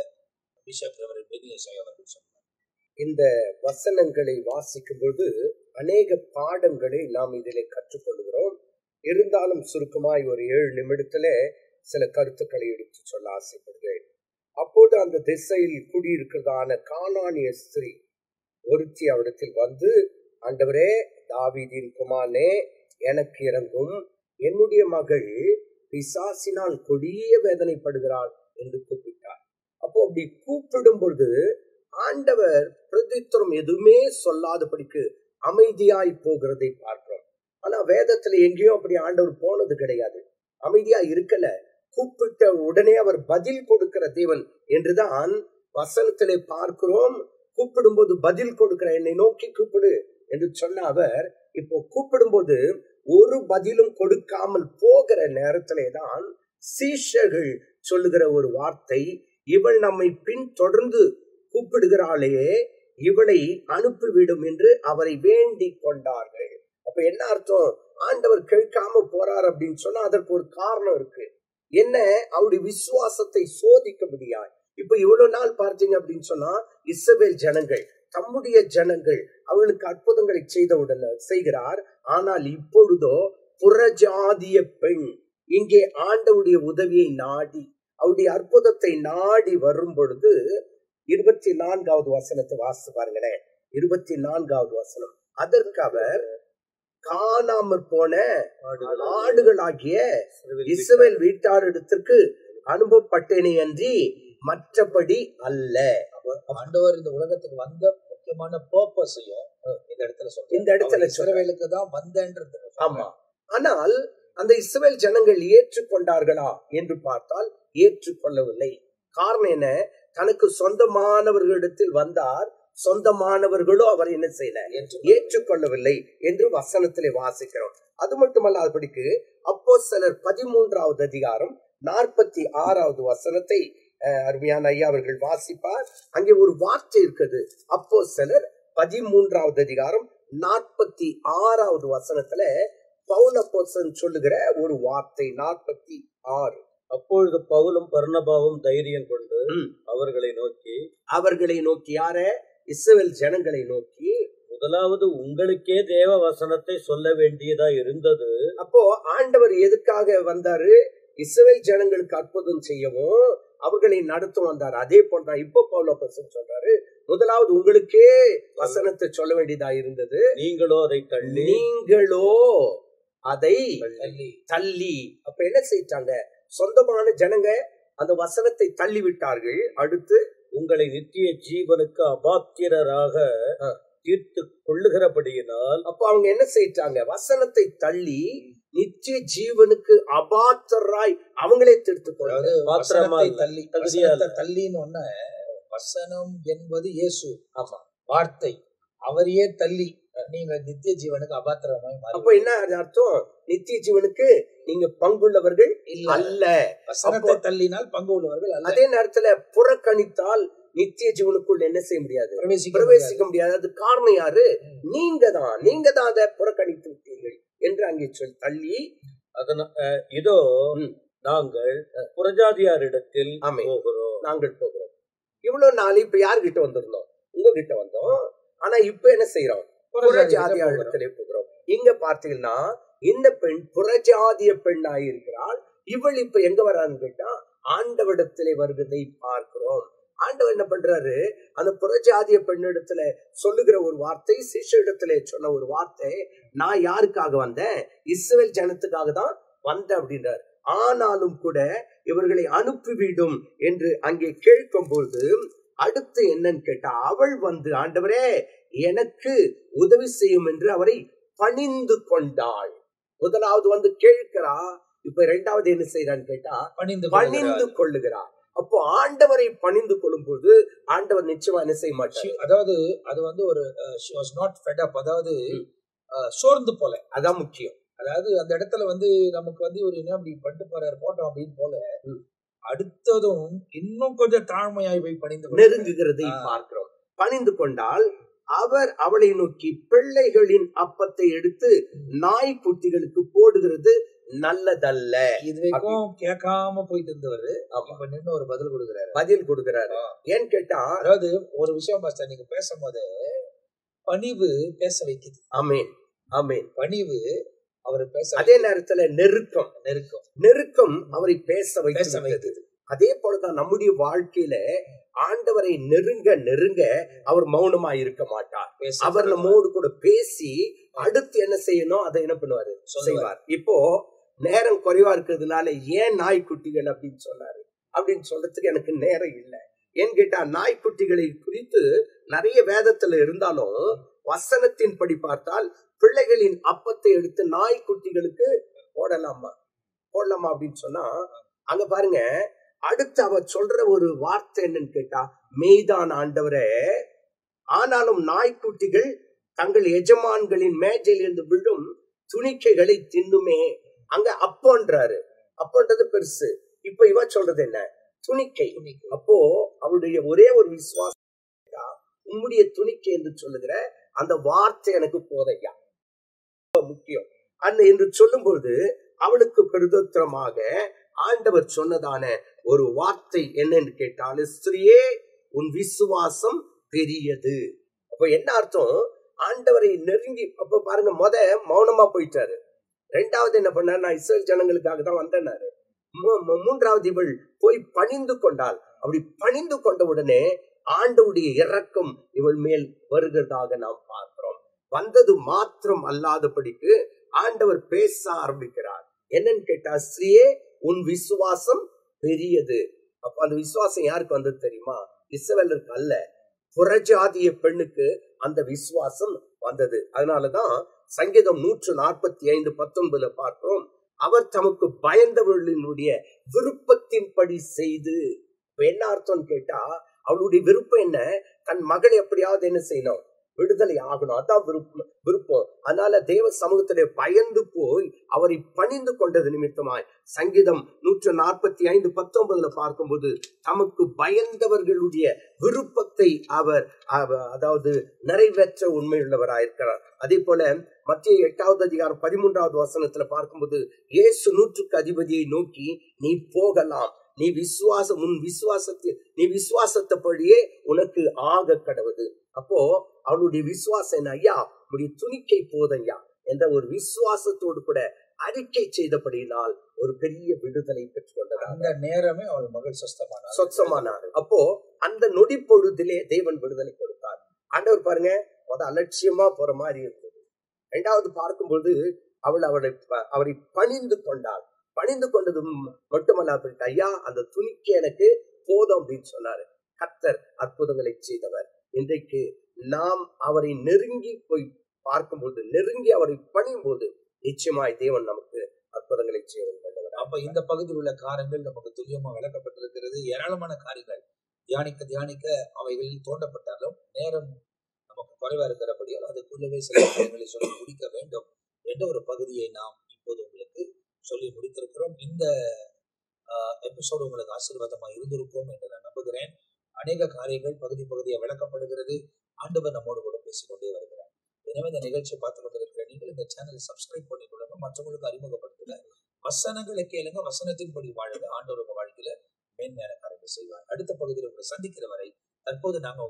பிஷப் ரெவரண்ட் பெனி எசாயா அவர்கள் சொன்னார். இந்த வசனங்களை வாசிக்கும் பொழுது அநேக பாடங்களை நாம் இதிலே கற்றுக்கொள்கிறோம். இருந்தாலும் சுருக்கமாய் ஒரு 7 நிமிடத்துல சில கருத்துக்களை எடுத்து சொல்ல ஆசைப்படுகிறேன். அப்போது அந்த திசையில் குடியிருக்கிறதான கானானிய ஸ்திரீ ஒருத்தி அவரிடத்தில் வந்து, ஆண்டவரே, தாவீதின் குமாரனே, எனக்கு இறங்கும், என்னுடைய மகள் பிசாசினால் கொடிய வேதனைப்படுகிறாள் என்று கூப்பிட்டார். அப்போ அப்படி கூப்பிடும் பொழுது ஆண்டவர் பிரதித்திரம் எதுவுமே சொல்லாதபடிக்கு அமைதியாய் போகிறதை பார்க்கிறோம். ஆனா வேதத்துல எங்கேயும் அப்படி ஆண்டவர் போனது கிடையாது, அமைதியா இருக்கல. கூப்பிட்ட உடனே அவர் பதில் கொடுக்கிற தேவன் என்றுதான் வசனத்திலே பார்க்கிறோம். கூப்பிடும்போது பதில் கொடுக்கிற, என்னை நோக்கி கூப்பிடு என்று சொன்ன அவர் இப்போ கூப்பிடும்போது ஒரு பதிலும் கொடுக்காமல் போகிற நேரத்திலே தான் சீஷர்கள் சொல்லுகிற ஒரு வார்த்தை, இவள் நம்மை பின்தொடர்ந்து கூப்பிடுகிறாளே, இவளை அனுப்பிவிடும் என்று அவரை வேண்டிக் கொண்டார்கள். அப்ப என்ன அர்த்தம்? ஆண்டவர் கேட்காம போறார் அப்படின்னு சொன்னா அதற்கு ஒரு காரணம் இருக்கு. என்ன? அவருடைய விசுவாசத்தை சோதிக்க முடியாது. இப்ப இவ்வளவு நாள் பார்த்தீங்க அப்படின்னு சொன்னா இஸ்ரவேல் ஜனங்கள், தம்முடைய ஜனங்கள், அவர்களுக்கு அற்புதங்களை செய்தவுடன் செய்கிறார். ஆனால் இப்பொழுதோ புறஜாதிய பெண் இங்கே ஆண்டவருடைய உதவியை நாடி, அவருடைய அற்புதத்தை நாடி வரும் பொழுது 24வது வசனத்தை வாசித்து பாருங்களேன். 24வது வசனம், அதற்கு அவர் காணாமற் போன ஆடுகளாகிய இஸ்ரவேல் வீட்டாரிடத்திற்கு அனுப்பப்பட்டேனே அன்றி மற்றபடி அல்ல. ஆண்டவர் இந்த உலகத்துக்கு வந்த முக்கியமான பர்பஸையும் இந்த இடத்துல சொல்றார். இந்த இடத்துல இஸ்ரவேலுக்கு தான் வந்தேன்றது. ஆமா. ஆனால் அந்த இஸ்ரவேல் ஜனங்கள் ஏற்றுக்கொண்டார்களா என்று பார்த்தால் ஏற்றுக்கொள்ளவில்லை. காரணம் என்ன? தனக்கு சொந்தமானவர்களிடத்தில் வந்தார், சொந்தமானவர்களோ அவர் என்ன செய்யல, ஏற்றுக்கொள்ளவில்லை என்று வசனத்திலே வாசிக்கிறோம். அது மட்டுமல்லாதபடிக்கு அப்போஸ்தலர் 13வது அதிகாரம் 46வது வசனத்தை அருமையான ஐயா அவர்கள் வாசிப்பார். அங்கே ஒரு வார்த்தை இருக்குது. அப்போஸ்தலர் 13வது அதிகாரம் 46வது வசனத்துல பவுல் அப்போஸ்தலன் சொல்லுகிற ஒரு வார்த்தை 46. அப்பொழுது பவுலும் பர்னபாவும் தைரியம் கொண்டு அவர்களை நோக்கி யார? இஸ்ரவேல் ஜனங்களை நோக்கி, முதலாவது உங்களுக்கே தேவ வசனத்தை சொல்ல வேண்டியதா இருந்தது. அப்போ ஆண்டவர் எதுக்காக வந்தாரு? இஸ்ரவேல் ஜனங்களுக்கு அற்புதம் செய்யவும் அவர்களை நடத்த வந்தார். அதே போன்றான் இப்போ பவுல் அப்போஸ்தலன் சொல்றாரு, முதலாவது உங்களுக்கே வசனத்தை சொல்ல வேண்டியதா இருந்தது, நீங்களோ அதை தள்ளி. அப்ப என்ன செய்தாங்க? சொந்தமான ஜனங்க அந்த வசனத்தை தள்ளி விட்டார்கள். அடுத்து உங்களை நித்திய ஜீவனுக்கு அபாத்திரராக தீர்த்து கொள்ளுகிறபடியினால், அப்ப அவங்க என்ன செய்தாங்க? வசனத்தை தள்ளி நித்திய ஜீவனுக்கு அபாத்திரராய் அவங்களே தீர்த்து கொள்ளாது. தள்ளின்னு வசனம் என்பது இயேசு, ஆமா, வார்த்தை, அவரையே தள்ளி நீங்க நித்திய ஜீவனுக்கு அபாத்திரமாய் மாறி. அப்ப என்ன அர்த்தம்? நித்திய ஜீவனுக்கு நீங்க பங்குள்ளவர்கள் அல்ல. வசனத்தை தள்ளினால் பங்கு உள்ளவர்கள் அல்ல. அதே நேரத்துல புறக்கணித்தால் நித்திய ஜீவனுக்குள் என்ன செய்ய முடியாது? பிரவேசிக்க முடியாது. அது காரணம் யாரு? நீங்க தான் அதை புறக்கணித்து விட்டீர்கள் என்று அங்கே சொல்லி தள்ளி, இதோ நாங்கள் புறஜாதியாரிடத்தில் நாங்கள் போகிறோம். இவ்வளவு நாள் இப்ப யாருகிட்ட வந்திருந்தோம்? உங்ககிட்ட வந்தோம். ஆனா இப்ப என்ன செய்யறோம்? புறஜாதியாரிடத்திலே போகிறோம். இங்க பார்த்தீங்கன்னா இந்த பெண் புறஜாதிய பெண்ணாய் இருக்கிறாள். இவள் இப்ப எங்க வரான்னு கேட்டா ஆண்டவரிடத்திலே வருவதை பார்க்கிறோம். ஆண்டவர் என்ன பண்றாரு? அந்த புறஜாதிய பெண்ணிடத்துல சொல்லுகிற ஒரு வார்த்தை, சிஷ்யரிடத்திலே சொன்ன ஒரு வார்த்தை, நான் யாருக்காக வந்தேன்? இஸ்ரவேல் ஜனத்துக்காக தான் வந்தேன் அப்படின்றார். ஆனாலும் கூட இவர்களை அனுப்பிவிடும் என்று அங்கே கேட்கும் பொழுது அடுத்து என்னன்னு கேட்டா, அவள் வந்து ஆண்டவரே எனக்கு உதவி செய்யும் என்று அவரை பணிந்து கொண்டாள். முதலாவது வந்து கேட்கிறா, இப்ப இரண்டாவது என்ன செய்யறான்னு கேட்டா பணிந்து கொள்ளுகிறார். அப்போ ஆண்டவரை பணிந்து கொள்ளும் போது ஆண்டவர் நிச்சயமா என்ன செய்ய மாட்டார். அதாவது அது வந்து ஒரு she was not fed up, அதாவது சோர்ந்து போல. அதான் முக்கியம். அதாவது அந்த இடத்துல வந்து நமக்கு வந்து ஒரு என்ன அப்படி பட்டு போறாரு போட்டோம் அப்படின்னு போல, அடுத்ததும் இன்னும் கொஞ்சம் தாழ்மையாய் போய் பணிந்து நெருங்குகிறதை பார்க்கிறோம். பணிந்து கொண்டால் அவர் அவளை நோக்கி, பிள்ளைகளின் அப்பத்தை எடுத்து நாய்க்குட்டிகளுக்கு போடுகிறது நல்லதல்ல. இதுவரைக்கும் கேட்காம போயிட்டு இருந்தவரு இப்ப நின்று ஒரு பதில் கொடுக்கிறாரு. ஏன்னு கேட்டா, அதாவது ஒரு விஷயம் பாஸ்டர், நீங்க பேசும்போது பணிவு பேச வைக்குது. ஆமென் ஆமென். பணிவு அவரை பேச, அதே நேரத்துல நெருக்கம் அவரை பேச வைத்தது. அதே போலதான் நம்முடைய வாழ்க்கையில ஆண்டவரை நெருங்க அவர் மௌனமா இருக்க மாட்டார். அவர் நம்மோடு கூட பேசி அடுத்து என்ன செய்யணும் அதை என்ன பண்ணுவாரு, செய்வார். இப்போ நேரம் குறைவா இருக்கிறதுனால ஏன் நாய்க்குட்டிகள் அப்படின்னு சொன்னாரு அப்படின்னு சொல்றதுக்கு எனக்கு நேரம் இல்லை. ஏன்னு கேட்டா, நாய்க்குட்டிகளை குறித்து நிறைய வேதத்துல இருந்தாலும் வசனத்தின் படி பார்த்தால் பிள்ளைகளின் அப்பத்தை எடுத்து நாய்க்குட்டிகளுக்கு போடலாமா அப்படின்னு சொன்னா அங்க பாருங்க, அடுத்து அவர் சொல்ற ஒரு வார்த்தை என்னன்னு கேட்டா, மெய்தான் ஆண்டவரே, ஆனாலும் நாய்க்குட்டிகள் தங்கள் எஜமான்களின் மேஜையில் இருந்து விழும் துணிக்கைகளை தின்னுமே. அங்க அப்போன்றாரு, அப்போன்றது பெருசு. இப்ப இவ சொல்றது என்ன? துணிக்கை. அப்போ அவருடைய ஒரே ஒரு விசுவாசம், உம்முடைய துணிக்கை என்று சொல்லுகிற அந்த வார்த்தை எனக்கு போதையா முக்கியம் என்று சொல்லும்போது, அவளுக்கு பிரதோத்திரமாக ஆண்டவர் சொன்னதான ஒரு வார்த்தை என்னன்னு கேட்டால், ஸ்திரியே உன் விசுவாசம் பெரியது. அப்ப என்ன அர்த்தம்? ஆண்டவரை நெருங்கி, அப்ப பாருங்க, மௌனமா போயிட்டாரு. ரெண்டாவது என்ன பண்ணாரு? நான் இஸ்ரேல் ஜனங்களுக்காக தான் வந்தேன்னாரு. மூன்றாவது இவள் போய் பணிந்து கொண்டாள். அப்படி பணிந்து கொண்ட உடனே ஆண்டவருடைய இரக்கம் இவள் மேல் வருகிறதாக நாம் பார்க்கிறோம். வந்தது மாத்திரம் அல்லாதபடிக்கு ஆண்டவர் பேச ஆரம்பிக்கிறார். என்னன்னு கேட்டா, ஸ்ரீயே உன் விசுவாசம் பெரியது. அப்ப அந்த விசுவாசம் யாருக்கு வந்தது தெரியுமா? இஸ்ரவேலருக்கு அல்ல, புறஜாதிய பெண்ணுக்கு அந்த விசுவாசம் வந்தது. அதனாலதான் சங்கீதம் 145:19 பார்க்கிறோம், அவர் தமக்கு பயந்தவர்களினுடைய விருப்பத்தின்படி செய்து. என்ன அர்த்தம் கேட்டா, அவளுடைய விருப்பம் என்ன? தன் மகளை எப்படியாவது என்ன செய்யணும்? விடுதலை ஆகணும். அதான் விருப்பம். அதனால தேவ சமூகத்திலே பயந்து போய் அவரை பணிந்து கொண்டது நிமித்தமாய் சங்கீதம் 145:19 பார்க்கும்போது, தமக்கு பயந்தவர்களுடைய விருப்பத்தை அவர் அதாவது நிறைவேற்ற உண்மையுள்ளவராயிருக்கிறார். அதே போல மத்திய 8:13 பார்க்கும்போது, இயேசு 100க்கு அதிபதியை நோக்கி, நீ போகலாம், நீ விசுவாசத்தைப்படியே உனக்கு ஆக கடவுது. அப்போ அவளுடைய விசுவாசம் என்ன? ஐயா, உடைய துணிக்கை போதையா என்ற ஒரு விசுவாசத்தோடு கூட அறிக்கை செய்தபடியினால் ஒரு பெரிய விடுதலை பெற்றுக்கொண்டது. அந்த நேரமே அவள் மகள் சொச்சமானார். அப்போ அந்த நொடி பொழுதிலே தேவன் விடுதலை கொடுத்தார். ஆண்டவர் பாருங்க, அலட்சியமா போற மாதிரி இருந்தது. இரண்டாவது பார்க்கும்போது அவரை பணிந்து கொண்டாள். பணிந்து கொண்டது மட்டுமல்ல, ஐயா அந்த துணிக்கை எனக்கு போதும் அப்படின்னு சொன்னாரு. கர்த்தர் அற்புதங்களை செய்தவர். இன்றைக்கு நாம் அவரை நெருங்கி போய் பார்க்கும்போது, நெருங்கி அவரை பணியும் போது, நிச்சயமாய் தேவன் நமக்கு அற்புதங்களை செய்ய வேண்டும். அப்ப இந்த பகுதியில் உள்ள காரியங்கள் நமக்கு துல்லியமா விளக்கப்பட்டிருக்கிறது. ஏராளமான காரியங்கள் தியானிக்க அவைகளில் தோண்டப்பட்டாலும் நேரம் நமக்கு குறைவா இருக்கிறபடியால் அதுக்குள்ளவே சில காரியங்களை சொல்லி முடிக்க வேண்டும் என்ற ஒரு பகுதியை நாம் இப்போது உங்களுக்கு சொல்லி முடித்திருக்கிறோம். இந்த எபிசோடு உங்களுக்கு ஆசீர்வாதமா இருந்திருக்கும் என்று நான் நம்புகிறேன். அநேக காரியங்கள் பகுதியா விளக்கப்படுகிறது. ஆண்டவர் நம்மோடு கூட பேசிக்கொண்டே வருகிறார். எனவே இந்த நிகழ்ச்சியை பார்த்து கொண்டிருக்கிற நீங்கள் இந்த சேனலை சப்ஸ்கிரைப் பண்ணிக்கொள்ளுங்க, மற்றவங்களுக்கு அறிமுகப்படுத்துங்க, வசனங்களை கேளுங்க, வசனத்தின்படி வாழுங்க. ஆண்டவர் உங்க வாழ்க்கையில மேன்மையான காரியங்கள் செய்வார். அடுத்த பகுதியில் உங்களை சந்திக்கிற வரை தற்போது நாங்கள்